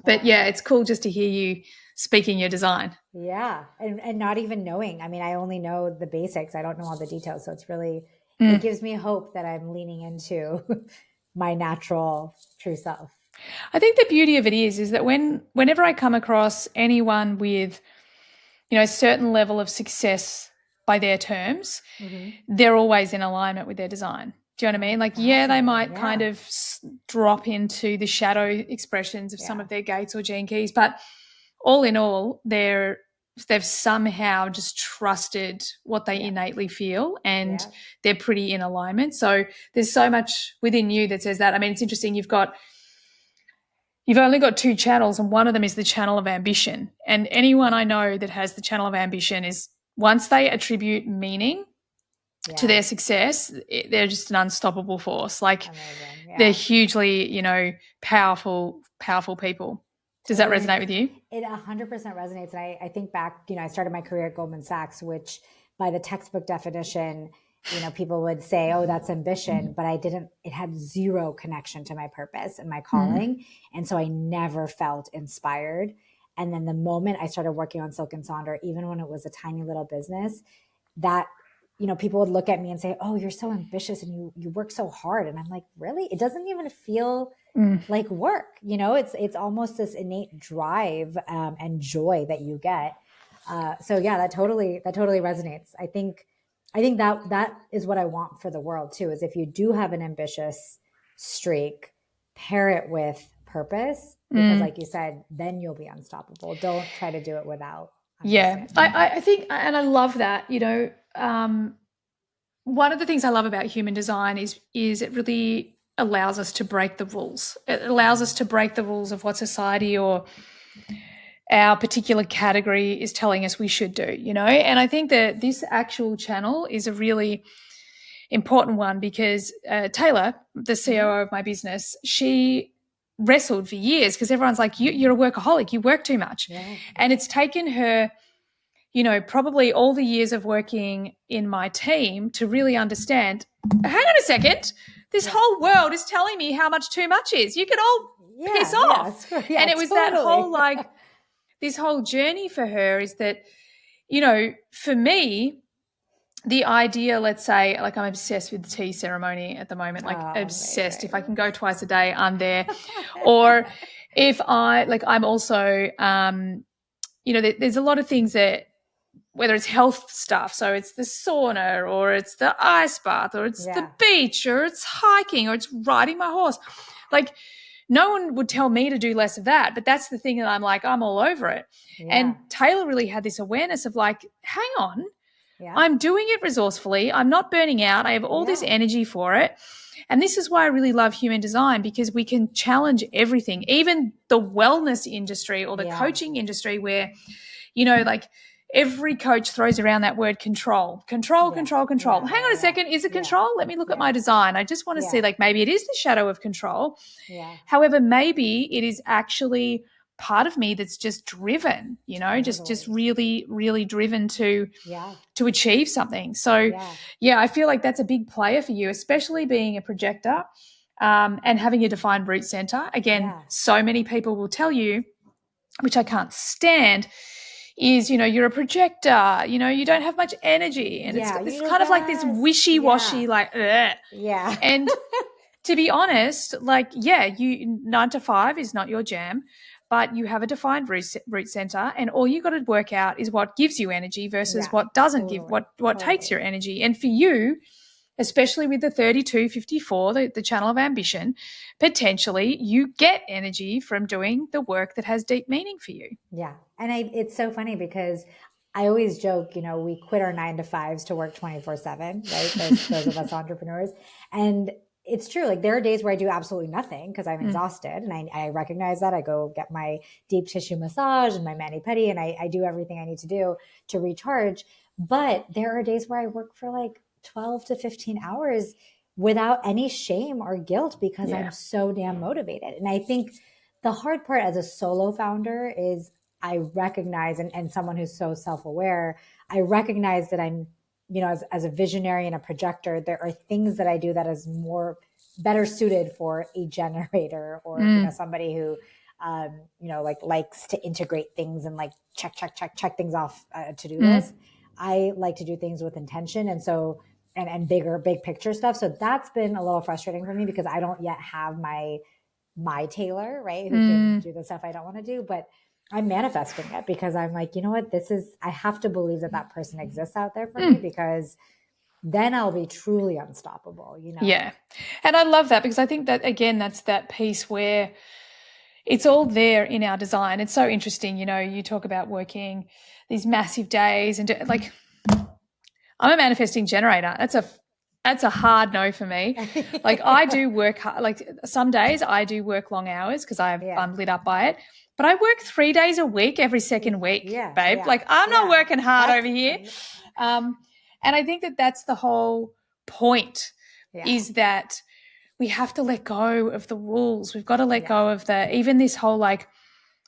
But it's cool just to hear you speaking your design. Yeah. And not even knowing. I mean, I only know the basics. I don't know all the details. So it's really, it gives me hope that I'm leaning into my natural true self. I think the beauty of it is that whenever I come across anyone with, a certain level of success by their terms, they're always in alignment with their design. Do you know what I mean? Like, they might kind of drop into the shadow expressions of some of their gates or gene keys, but all in all, they've somehow just trusted what they innately feel, and they're pretty in alignment. So there's so much within you that says that. I mean, it's interesting. You've only got 2 channels, and one of them is the channel of ambition. And anyone I know that has the channel of ambition is, once they attribute meaning to their success, they're just an unstoppable force. Like they're hugely, powerful people. Does that resonate with you? It 100% resonates. And I think back, I started my career at Goldman Sachs, which by the textbook definition, people would say, oh, that's ambition, but it had zero connection to my purpose and my calling. And so I never felt inspired. And then the moment I started working on Silk and Sonder, even when it was a tiny little business, that, people would look at me and say, oh, you're so ambitious and you work so hard. And I'm like, really? It doesn't even feel like work. It's almost this innate drive and joy that you get. So yeah, that totally resonates. I think that is what I want for the world too, is if you do have an ambitious streak, pair it with purpose, because like you said, then you'll be unstoppable. Don't try to do it without. Yeah. I think, and I love that, one of the things I love about human design is it really allows us to break the rules. It allows us to break the rules of what society or our particular category is telling us we should do, and I think that this actual channel is a really important one, because Taylor, the COO of my business, she wrestled for years because everyone's like, you're a workaholic, you work too much. Yeah. And it's taken her, probably all the years of working in my team to really understand, hang on a second, this whole world is telling me how much too much is. You can all piss off. And it was that whole this whole journey for her is that, for me, the idea, let's say, like I'm obsessed with the tea ceremony at the moment, like obsessed. Amazing. If I can go twice a day, I'm there. Or if I'm also, there's a lot of things that, whether it's health stuff, so it's the sauna or it's the ice bath or it's the beach or it's hiking or it's riding my horse. Like, no one would tell me to do less of that, but that's the thing that I'm like, I'm all over it. Yeah. And Taylor really had this awareness of like, hang on, I'm doing it resourcefully. I'm not burning out. I have all this energy for it. And this is why I really love human design, because we can challenge everything, even the wellness industry or the coaching industry where, like every coach throws around that word control. Control. Hang on a second. Is it control? Let me look at my design. I just want to see, like, maybe it is the shadow of control. Yeah. However, maybe it is actually part of me that's just driven, just really, really driven to achieve something. So, I feel like that's a big player for you, especially being a projector and having a defined root center. Again, so many people will tell you, which I can't stand, is, you're a projector, you don't have much energy. And it's kind of like this wishy-washy, And to be honest, like, 9 to 5 is not your jam, but you have a defined root center, and all you got to work out is what gives you energy versus what doesn't give, what takes your energy. And for you, especially with the 3254, the channel of ambition, potentially you get energy from doing the work that has deep meaning for you. Yeah. And it's so funny because I always joke, we quit our 9 to 5s to work 24/7, right? Those of us entrepreneurs. And it's true. Like, there are days where I do absolutely nothing because I'm exhausted, and I recognize that. I go get my deep tissue massage and my mani-pedi, and I do everything I need to do to recharge. But there are days where I work for like 12 to 15 hours without any shame or guilt because I'm so damn motivated. And I think the hard part as a solo founder is I recognize, and someone who's so self-aware, I recognize that I'm, as a visionary and a projector, there are things that I do that is better suited for a generator or, somebody who, likes to integrate things and like check things off a to-do list. I like to do things with intention. And so, and big picture stuff. So that's been a little frustrating for me because I don't yet have my Taylor, right? Who can do the stuff I don't want to do, but I'm manifesting it because I'm like, you know what, I have to believe that person exists out there for me, because then I'll be truly unstoppable, Yeah. And I love that because I think that, again, that's that piece where it's all there in our design. It's so interesting. You talk about working these massive days and I'm a manifesting generator. That's a hard no for me. Like, I do work hard. Like, some days I do work long hours because I'm lit up by it. But I work 3 days a week, every second week, babe. Yeah, like, I'm not working hard over here. And I think that that's the whole point, is that we have to let go of the rules. We've got to let go of even this whole, like,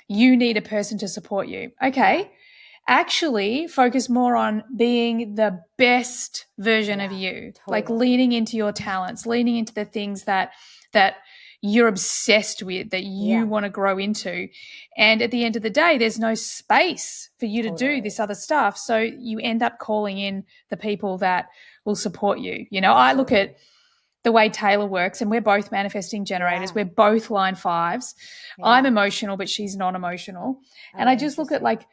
you need a person to support you. Okay. Actually focus more on being the best version of you, like leaning into your talents, leaning into the things that you're obsessed with, that you want to grow into. And at the end of the day, there's no space for you to do this other stuff. So you end up calling in the people that will support you. I look at the way Taylor works, and we're both manifesting generators. Yeah. We're both line 5s. Yeah. I'm emotional, but she's non-emotional. And I just look at, like,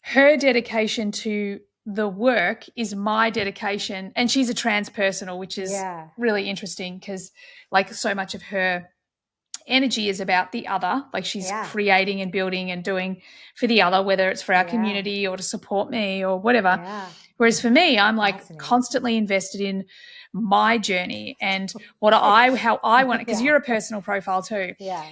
her dedication to the work is my dedication, and she's a transpersonal, which is really interesting because, like, so much of her energy is about the other. Like, she's creating and building and doing for the other, whether it's for our community or to support me or whatever. Yeah. Whereas for me, I'm like constantly invested in my journey and how I want it, because you're a personal profile too. Yeah.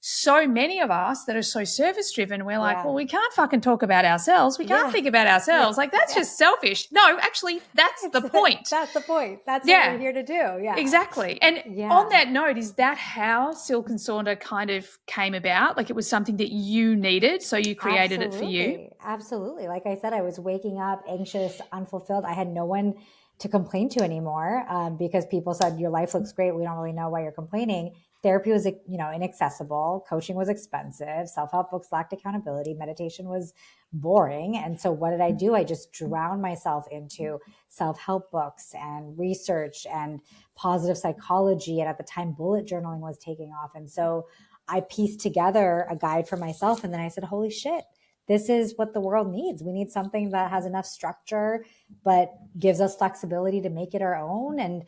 so many of us that are so service driven, we're like, Yeah. well, we can't fucking talk about ourselves. We can't Yeah. think about ourselves. Yeah. Like, that's Yeah. just selfish. No, actually, that's the point. That's the point. That's what Yeah. we're here to do. Yeah. Exactly. And Yeah. on that note, is that how Silk and Sonder kind of came about? Like, it was something that you needed, so you created it for you? Absolutely. Like I said, I was waking up anxious, unfulfilled. I had no one to complain to anymore, because people said, your life looks great. We don't really know why you're complaining. Therapy was, inaccessible. Coaching was expensive. Self-help books lacked accountability. Meditation was boring. And so what did I do? I just drowned myself into self-help books and research and positive psychology. And at the time, bullet journaling was taking off. And so I pieced together a guide for myself. And then I said, holy shit, this is what the world needs. We need something that has enough structure, but gives us flexibility to make it our own, and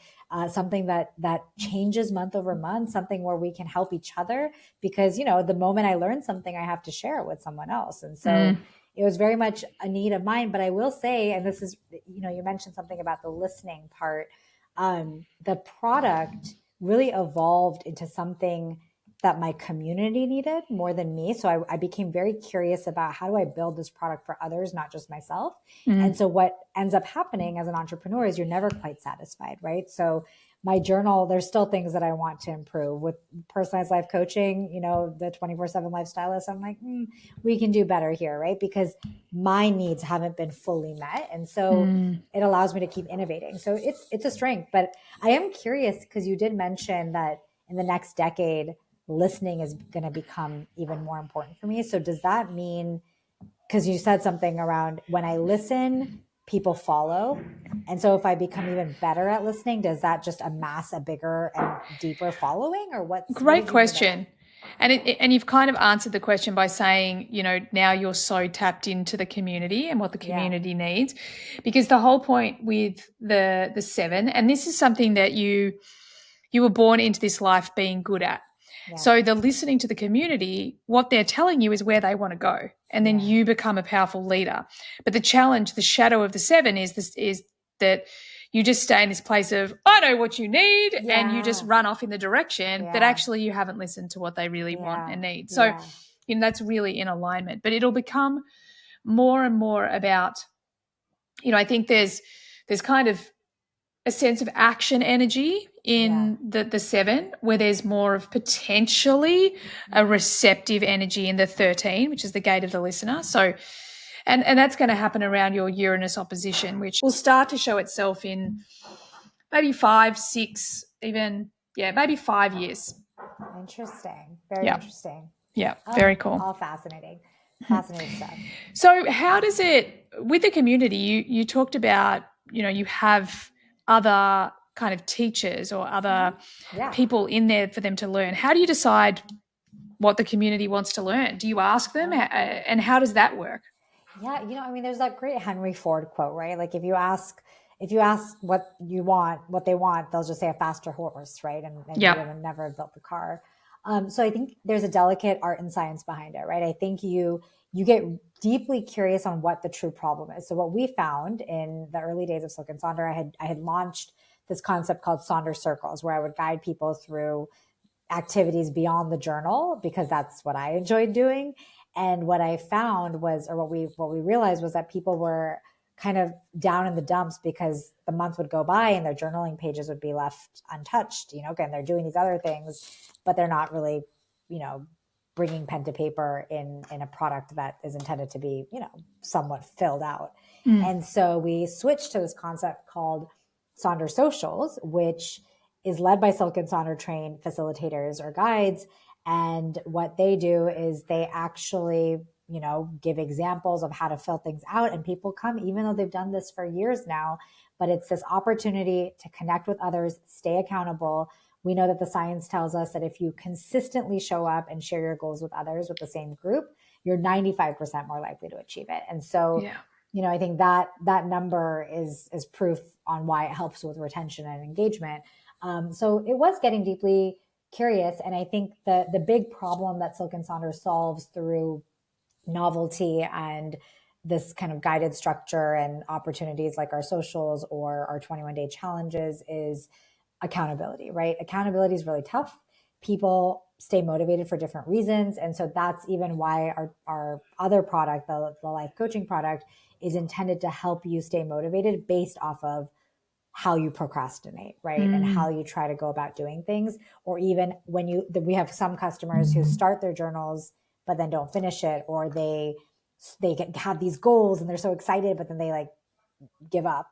something that changes month over month, something where we can help each other. Because, the moment I learn something, I have to share it with someone else. And so it was very much a need of mine. But I will say, and this is, you mentioned something about the listening part. The product really evolved into something that my community needed more than me. So I became very curious about, how do I build this product for others, not just myself? And so what ends up happening as an entrepreneur is you're never quite satisfied, right? So my journal, there's still things that I want to improve with personalized life coaching, the 24/7 lifestylist. I'm like, we can do better here, right? Because my needs haven't been fully met. And so it allows me to keep innovating. So it's a strength. But I am curious, because you did mention that in the next decade, listening is going to become even more important for me. So does that mean, because you said something around, when I listen, people follow. And so if I become even better at listening, does that just amass a bigger and deeper following, or what's Great question. And you've kind of answered the question by saying, now you're so tapped into the community and what the community needs, because the whole point with the 7, and this is something that you were born into this life being good at. Yeah. So the listening to the community, what they're telling you is where they want to go, and then you become a powerful leader. But the challenge, the shadow of the 7 is that you just stay in this place of, I know what you need, and you just run off in the direction that actually you haven't listened to what they really want and need. So, that's really in alignment. But it'll become more and more about, I think there's kind of a sense of action energy in the 7, where there's more of potentially a receptive energy in the 13, which is the gate of the listener. So, and that's going to happen around your Uranus opposition, which will start to show itself in maybe 5, 6, even, maybe 5 years. Interesting. Very interesting. Yeah, very cool. All fascinating. Fascinating stuff. So how does it, with the community, you talked about, you have other kind of teachers or other people in there for them to learn. How do you decide what the community wants to learn? Do you ask them, and how does that work? Yeah, there's that great Henry Ford quote, right? Like, if you ask what they want, they'll just say a faster horse, right? And you would have never built the car. So I think there's a delicate art and science behind it, right? I think you get deeply curious on what the true problem is. So what we found in the early days of Silk and Sonder, I had launched this concept called Sonder Circles, where I would guide people through activities beyond the journal, because that's what I enjoyed doing. And what I found was, or what we realized was, that people were kind of down in the dumps because the month would go by and their journaling pages would be left untouched. Again, they're doing these other things, but they're not really, bringing pen to paper in a product that is intended to be, somewhat filled out. And so we switched to this concept called Sonder Socials, which is led by Silk and Sonder trained facilitators or guides. And what they do is they actually, give examples of how to fill things out, and people come, even though they've done this for years now. But it's this opportunity to connect with others, stay accountable. We know that the science tells us that if you consistently show up and share your goals with others with the same group, you're 95% more likely to achieve it. And so, I think that number is proof on why it helps with retention and engagement. So it was getting deeply curious. And I think the big problem that Silk and Sonder solves through novelty and this kind of guided structure and opportunities like our socials or our 21-day challenges is accountability, right? Accountability is really tough. People stay motivated for different reasons. And so that's even why our other product, the life coaching product, is intended to help you stay motivated based off of how you procrastinate, right? And how you try to go about doing things. Or even when we have some customers who start their journals, but then don't finish it, or they have these goals and they're so excited, but then they like give up.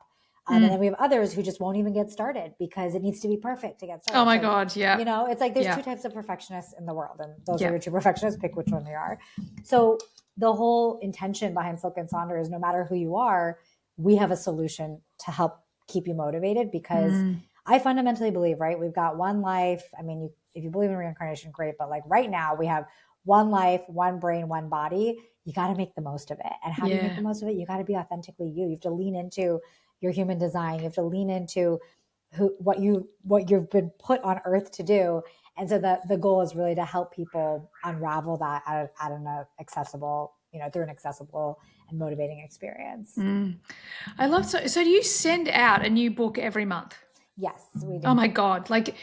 And then we have others who just won't even get started because it needs to be perfect to get started. Oh my God. Yeah. You know, it's like there's two types of perfectionists in the world, and those are your two perfectionists. Pick which one they are. So the whole intention behind Silk and Sonder is no matter who you are, we have a solution to help keep you motivated, because I fundamentally believe, right, we've got one life. I mean, if you believe in reincarnation, great. But like right now we have one life, one brain, one body. You got to make the most of it. And how do you make the most of it? You got to be authentically you. You have to lean into your human design. You have to lean into what you've been put on earth to do. And so the goal is really to help people unravel that at an accessible, through an accessible and motivating experience. I love, so do you send out a new book every month? Yes, we do. Oh my God. Like,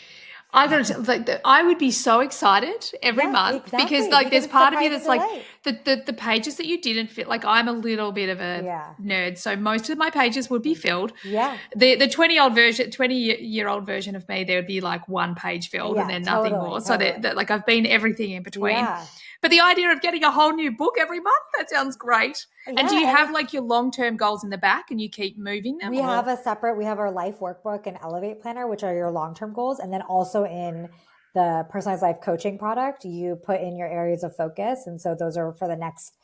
I would be so excited every month, because there's part of you that's like the pages that you didn't fit. Like, I'm a little bit of a nerd, so most of my pages would be filled. Yeah. The 20-year-old version of me, there would be like one page filled and then nothing more. So that like I've been everything in between. Yeah. But the idea of getting a whole new book every month, that sounds great. Yeah, and do you have like your long-term goals in the back and you keep moving them? We have our life workbook and Elevate Planner, which are your long-term goals. And then also in the personalized life coaching product, you put in your areas of focus. And so those are for the next,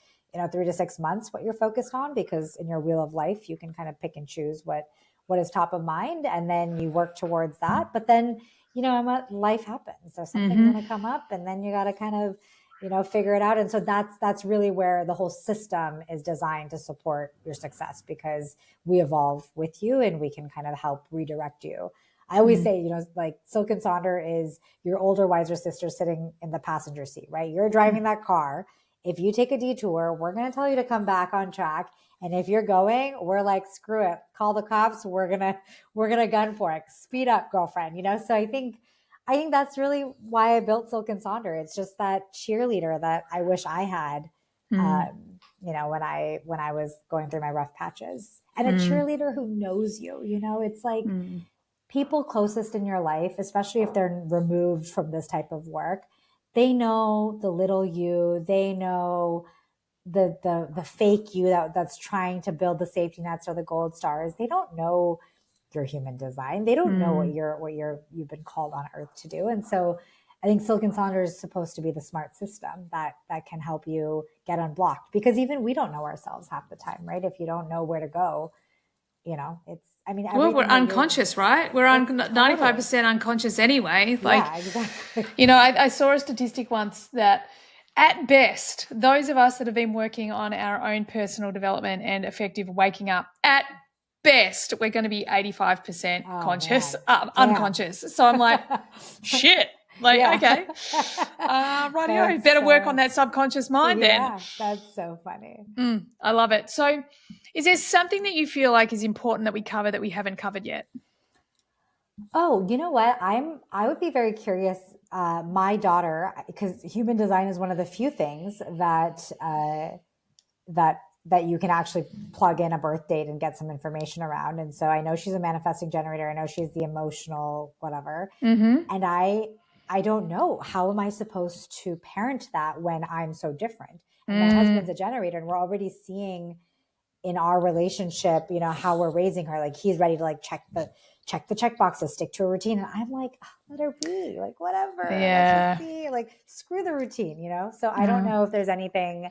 3 to 6 months, what you're focused on, because in your wheel of life, you can kind of pick and choose what is top of mind. And then you work towards that. But then, life happens. So something's going to come up, and then you got to kind of, figure it out. And so that's really where the whole system is designed to support your success, because we evolve with you and we can kind of help redirect you. I always say, like Silk and Sonder is your older, wiser sister sitting in the passenger seat, right? You're driving that car. If you take a detour, we're going to tell you to come back on track. And if you're going, we're like, screw it, call the cops. We're going to gun for it. Speed up, girlfriend. So I think that's really why I built Silk and Sonder. It's just that cheerleader that I wish I had, when I was going through my rough patches, and a cheerleader who knows you. It's like people closest in your life, especially if they're removed from this type of work, they know the little you. They know the fake you that's trying to build the safety nets or the gold stars. They don't know your human design. They don't know what you've been called on earth to do. And so I think Silk and Sonder is supposed to be the smart system that can help you get unblocked, because even we don't know ourselves half the time, right? If you don't know where to go, we're unconscious, right? We're 95% unconscious anyway. Yeah, exactly. I saw a statistic once that at best, those of us that have been working on our own personal development and effective waking up, at best, we're going to be 85% unconscious. So I'm like, shit. Okay. Rightio. Better work on that subconscious mind then. Yeah, that's so funny. I love it. So is there something that you feel like is important that we cover that we haven't covered yet? Oh, you know what? I would be very curious. My daughter, because human design is one of the few things that you can actually plug in a birth date and get some information around. And so I know she's a manifesting generator. I know she's the emotional whatever. And I don't know, how am I supposed to parent that when I'm so different? And my husband's a generator, and we're already seeing in our relationship, how we're raising her. Like, he's ready to like check the check boxes, stick to a routine. And I'm like, let her be, like, whatever. Yeah. Let's just see, like, screw the routine, So I don't know if there's anything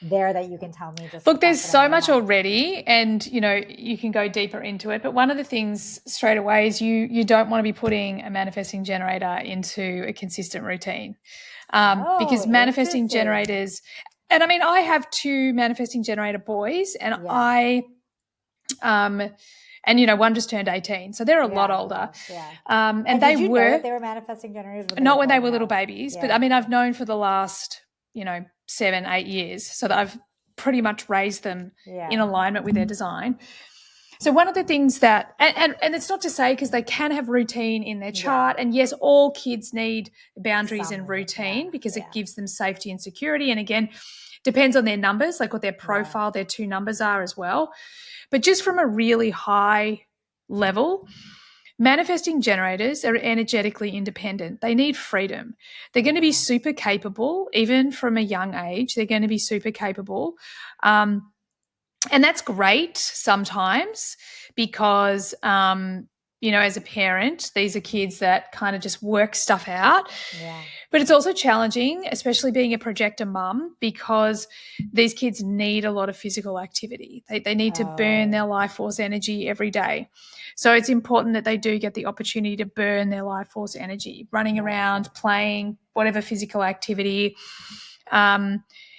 there that you can tell me. Just look, there's so much already, and you can go deeper into it. But one of the things straight away is you don't want to be putting a manifesting generator into a consistent routine, because manifesting generators, and I mean, I have 2 manifesting generator boys, and one just turned 18, so they're a lot older. Yeah. And they did you know that they were manifesting generators? Not when they were little babies, but I mean, I've known for the last 7-8 years, so that I've pretty much raised them in alignment with their design. So one of the things that, and it's not to say, because they can have routine in their chart, and yes, all kids need boundaries and routine because it gives them safety and security. And again, depends on their numbers, like what their profile, their 2 numbers are as well. But just from a really high level, manifesting generators are energetically independent. They need freedom. They're going to be super capable, even from a young age. They're going to be super capable. And that's great sometimes because, as a parent, these are kids that kind of just work stuff out. Yeah. But it's also challenging, especially being a projector mum, because these kids need a lot of physical activity. They need to burn their life force energy every day. So it's important that they do get the opportunity to burn their life force energy, running around, playing, whatever physical activity.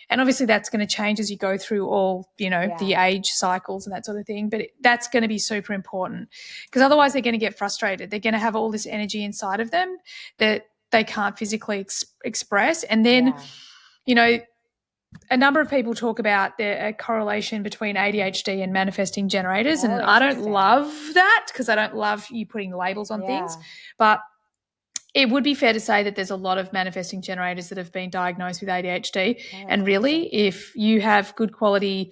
And obviously that's going to change as you go through all, the age cycles and that sort of thing. But that's going to be super important because otherwise they're going to get frustrated. They're going to have all this energy inside of them that they can't physically express. And then, a number of people talk about the correlation between ADHD and manifesting generators. And I don't love that because I don't love you putting labels on things. But it would be fair to say that there's a lot of manifesting generators that have been diagnosed with ADHD. And really, if you have good quality,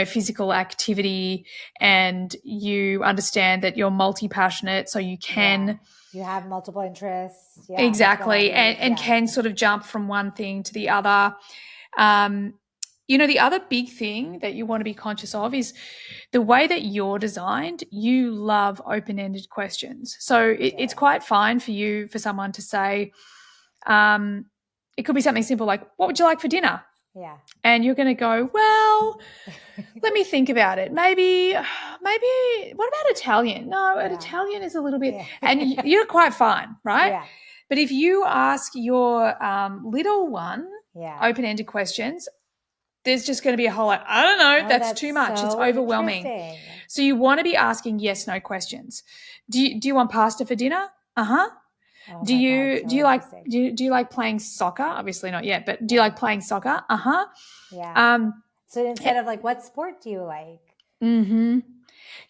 physical activity and you understand that you're multi-passionate, so you can... You have multiple interests. Yeah, exactly. And can sort of jump from one thing to the other. The other big thing that you want to be conscious of is the way that you're designed. You love open-ended questions. So it's quite fine for someone to say, it could be something simple like, what would you like for dinner? Yeah. And you're going to go, well, let me think about it. Maybe, what about Italian? No, Italian is a little bit, and you're quite fine, right? Yeah. But if you ask your little one open-ended questions, there's just going to be a whole lot, I don't know, that's too much. It's overwhelming. So you want to be asking yes, no questions. Do you want pasta for dinner? Uh-huh. Oh do you like playing soccer? Obviously not yet, but do you like playing soccer? Uh-huh. Yeah. So instead of like, what sport do you like? Mm-hmm.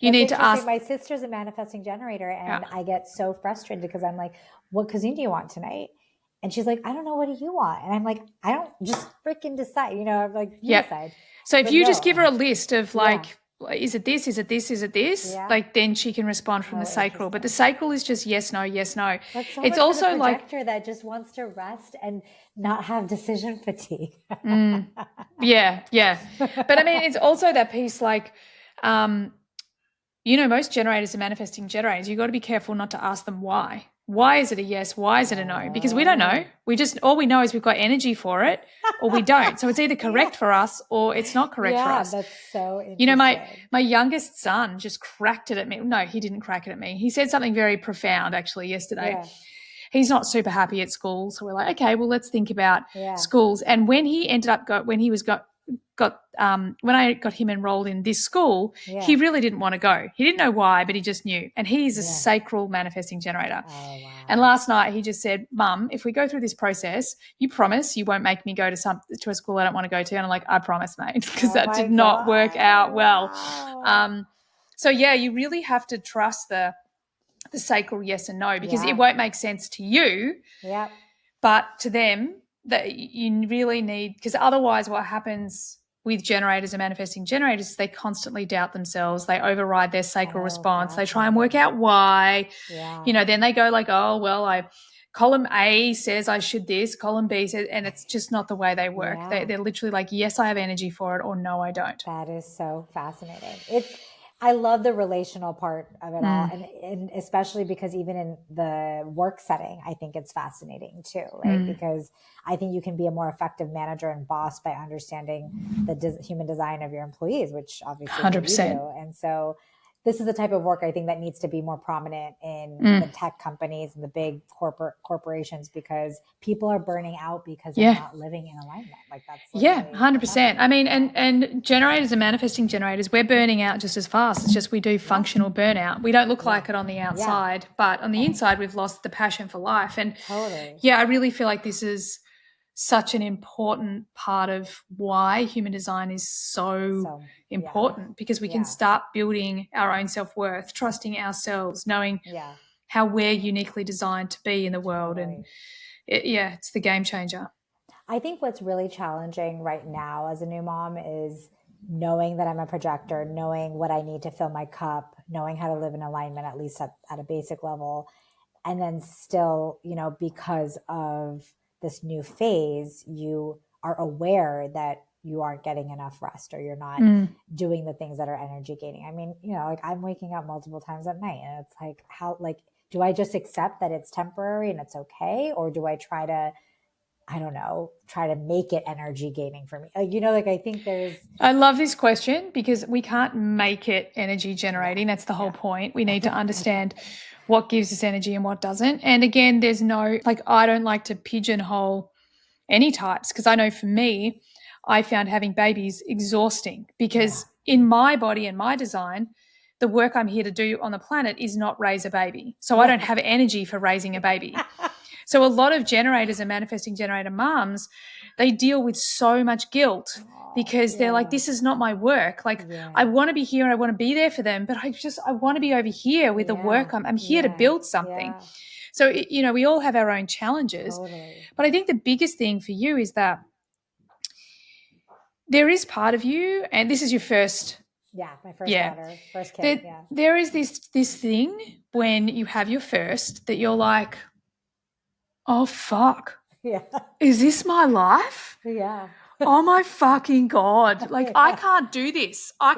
You need to ask. My sister's a manifesting generator, and I get so frustrated because I'm like, what cuisine do you want tonight? And she's like, I don't know. What do you want? And I'm like, I don't, just freaking decide. I'm like, you decide. So if you just give her a list of like, is it this? Is it this? Is it this? Yeah. Like then she can respond from the sacral. But the sacral is just yes, no, yes, no. That's so it's also for the projector that just wants to rest and not have decision fatigue. Yeah. But I mean, it's also that piece like, most generators are manifesting generators. You've got to be careful not to ask them why. Why is it a yes? Why is it a no? Because we don't know. All we know is we've got energy for it or we don't. So it's either correct for us or it's not correct for us. That's so interesting. My youngest son just cracked it at me. No, he didn't crack it at me. He said something very profound actually yesterday. Yeah. He's not super happy at school. So we're like, okay, well, let's think about schools. And when he ended up when I got him enrolled in this school, he really didn't want to go. He didn't know why, but he just knew. And he's a sacral manifesting generator. Oh, wow. And last night he just said, Mum, if we go through this process, you promise you won't make me go to a school I don't want to go to. And I'm like, I promise, mate, because that did not work out well. Wow. So you really have to trust the sacral yes and no, because it won't make sense to you, but to them that you really need, because otherwise what happens with generators and manifesting generators is they constantly doubt themselves. They override their sacral response. They try and work out why. Yeah. Then they go like, oh, well, column A says I should this, column B says, and it's just not the way they work. Yeah. They're literally like, yes, I have energy for it, or no, I don't. That is so fascinating. I love the relational part of it all. And especially because even in the work setting, I think it's fascinating too, right? Because I think you can be a more effective manager and boss by understanding the human design of your employees, which obviously 100%. You do. And so this is the type of work I think that needs to be more prominent in the tech companies and the big corporations, because people are burning out because they're not living in alignment. Like that's 100%. I mean, and generators and manifesting generators, we're burning out just as fast. It's just we do functional burnout. We don't look like it on the outside, but on the inside, we've lost the passion for life. And I really feel like this is such an important part of why human design is so important, because we can start building our own self-worth, trusting ourselves, knowing how we're uniquely designed to be in the world. And it's the game changer. I think what's really challenging right now as a new mom is knowing that I'm a projector, knowing what I need to fill my cup, knowing how to live in alignment, at least at a basic level. And then still, you know, because of this new phase, you are aware that you aren't getting enough rest, or you're not doing the things that are energy gaining. I mean, you know, like I'm waking up multiple times at night, and it's like, how, like, do I just accept that it's temporary and it's okay? Or do I try to, I don't know, try to make it energy gaining for me? Like, you know, like I think I love this question, because we can't make it energy generating. That's the whole point. We need to understand what gives us energy and what doesn't. And again, there's no, like, I don't like to pigeonhole any types, because I know for me, I found having babies exhausting, because in my body and my design, the work I'm here to do on the planet is not raise a baby. So I don't have energy for raising a baby. So a lot of generators and manifesting generator moms, they deal with so much guilt, because they're like, this is not my work. Like, I want to be here and I want to be there for them, but I want to be over here with the work. I'm here to build something. So, you know, we all have our own challenges. But I think the biggest thing for you is that there is part of you, and this is your first. Yeah, my first daughter, first kid. There is this thing when you have your first that you're like, oh, fuck. Yeah. Is this my life? Yeah. Oh my fucking God. Like, I can't do this. I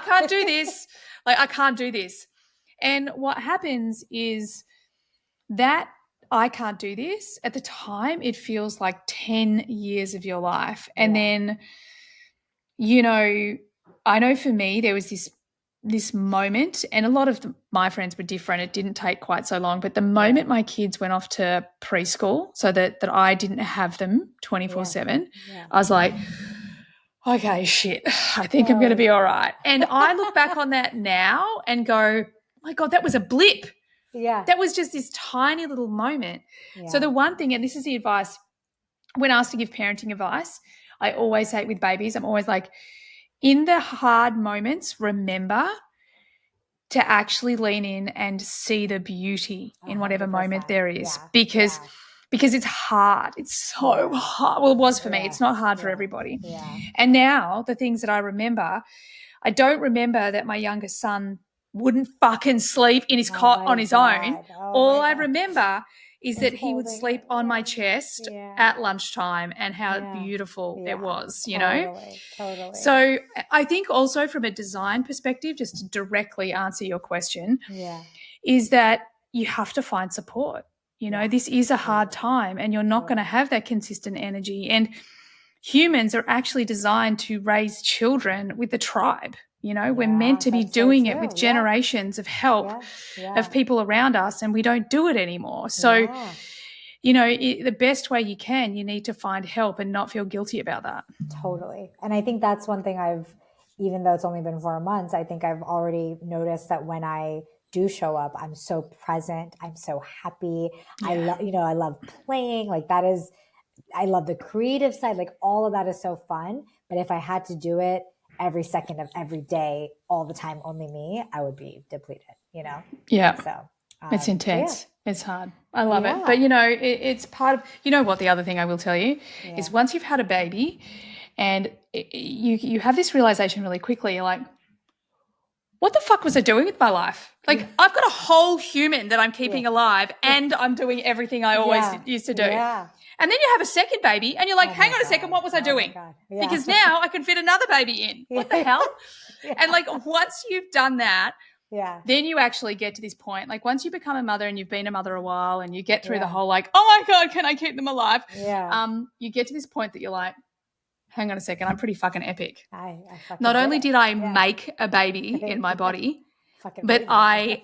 can't do this. Like, I can't do this. And what happens is that I can't do this, at the time, it feels like 10 years of your life. And then, you know, I know for me, there was this moment, and a lot of my friends were different. It didn't take quite so long, but the moment my kids went off to preschool, so that I didn't have them 24/7, I was like, okay, shit, I think I'm going to be all right. And I look back on that now and go, oh my God, that was a blip. Yeah. That was just this tiny little moment. So the one thing, and this is the advice when asked to give parenting advice, I always say it with babies, I'm always like, in the hard moments, remember to actually lean in and see the beauty in whatever 100%. moment there is, because it's hard. It's so hard. Well, it was for me. It's not hard for everybody. And now the things that I remember, I don't remember that my youngest son wouldn't fucking sleep in his cot on his own. All I remember is that he would sleep on my chest at lunchtime, and how beautiful it was, you know? Totally. So I think also from a design perspective, just to directly answer your question, is that you have to find support. You know, this is a hard time, and you're not going to have that consistent energy. And humans are actually designed to raise children with the tribe. You know, we're meant to be doing it with generations of help of people around us, and we don't do it anymore. So, you know, the best way you can, you need to find help and not feel guilty about that. Totally. And I think that's one thing even though it's only been 4 months, I think I've already noticed that when I do show up, I'm so present. I'm so happy. I love playing. Like, I love the creative side. Like, all of that is so fun. But if I had to do it every second of every day, all the time, only me, I would be depleted, you know? Yeah. So it's intense. It's hard. I love it. But, you know, it's part of, you know what, the other thing I will tell you is, once you've had a baby and you have this realization really quickly, you're like, what the fuck was I doing with my life? Like, I've got a whole human that I'm keeping alive, and I'm doing everything I always used to do. Yeah. And then you have a second baby and you're like, hang on a second, what was I doing? Because now I can fit another baby in. What the hell? And like, once you've done that, then you actually get to this point. Like, once you become a mother and you've been a mother a while, and you get through the whole like, oh my God, can I keep them alive? You get to this point that you're like, hang on a second, I'm pretty fucking epic. Not only did I make a baby in my body, but I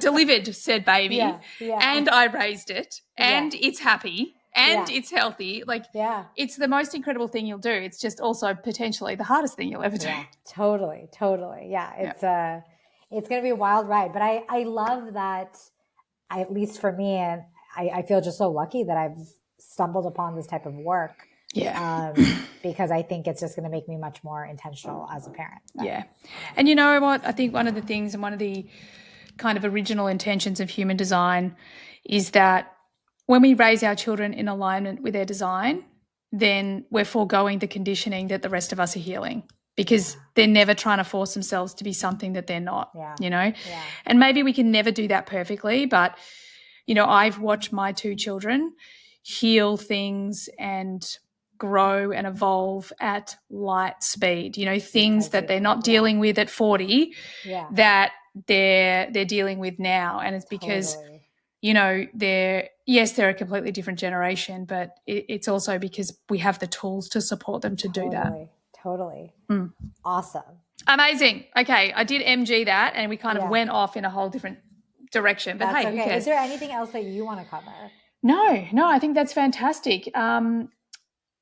delivered said baby, and I raised it, and it's happy, and it's healthy. Like, it's the most incredible thing you'll do. It's just also potentially the hardest thing you'll ever do. Totally. Yeah, it's going to be a wild ride. But I love that, at least for me, and I feel just so lucky that I've stumbled upon this type of work. Yeah. Because I think it's just going to make me much more intentional as a parent. Yeah. And you know what? I think one of the things and one of the kind of original intentions of human design is that when we raise our children in alignment with their design, then we're foregoing the conditioning that the rest of us are healing, because they're never trying to force themselves to be something that they're not, you know? Yeah. And maybe we can never do that perfectly, but, you know, I've watched my two children heal things and grow and evolve at light speed, you know, things that they're not dealing with at 40 that they're dealing with now. And it's because you know, they're a completely different generation, but it's also because we have the tools to support them to do that. Totally. Awesome. Amazing. Okay, I did MG that, and we kind of went off in a whole different direction. But that's hey, okay. Who cares? Is there anything else that you want to cover? No, I think that's fantastic.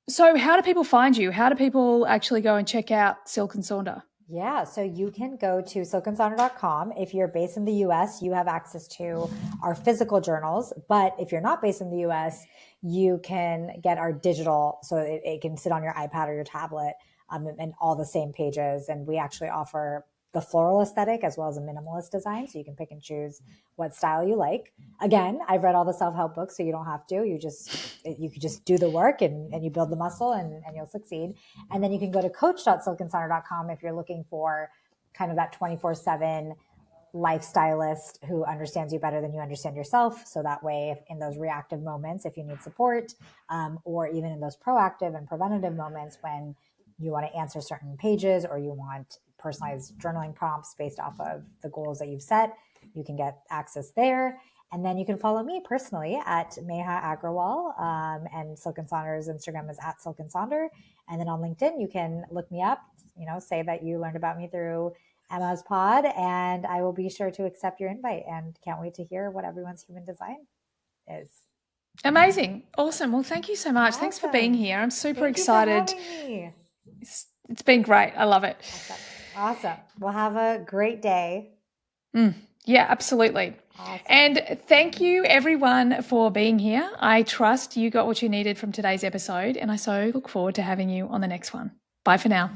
So how do people find you? How do people actually go and check out Silk and Sonder? Yeah, so you can go to silkandsonder.com. If you're based in the US, you have access to our physical journals. But if you're not based in the US, you can get our digital, so it can sit on your iPad or your tablet, and all the same pages. And we actually offer the floral aesthetic as well as a minimalist design. So you can pick and choose what style you like. Again, I've read all the self-help books, so you don't have to. You could just do the work and you build the muscle and you'll succeed. And then you can go to coach.silkandsonder.com if you're looking for kind of that 24/7 lifestylist who understands you better than you understand yourself. So that way, if in those reactive moments, if you need support, or even in those proactive and preventative moments when you want to answer certain pages or you want personalized journaling prompts based off of the goals that you've set, you can get access there. And then you can follow me personally at Meha Agrawal, and Silk and Sonder's Instagram is at Silk and Sonder. And then on LinkedIn, you can look me up, you know, say that you learned about me through Emma's pod, and I will be sure to accept your invite, and can't wait to hear what everyone's human design is. Amazing. Awesome. Well, thank you so much. Awesome. Thanks for being here. I'm super Thank excited. You for having me. It's been great. I love it. Awesome. Well, have a great day. Yeah, absolutely. Awesome. And thank you everyone for being here. I trust you got what you needed from today's episode, and I so look forward to having you on the next one. Bye for now.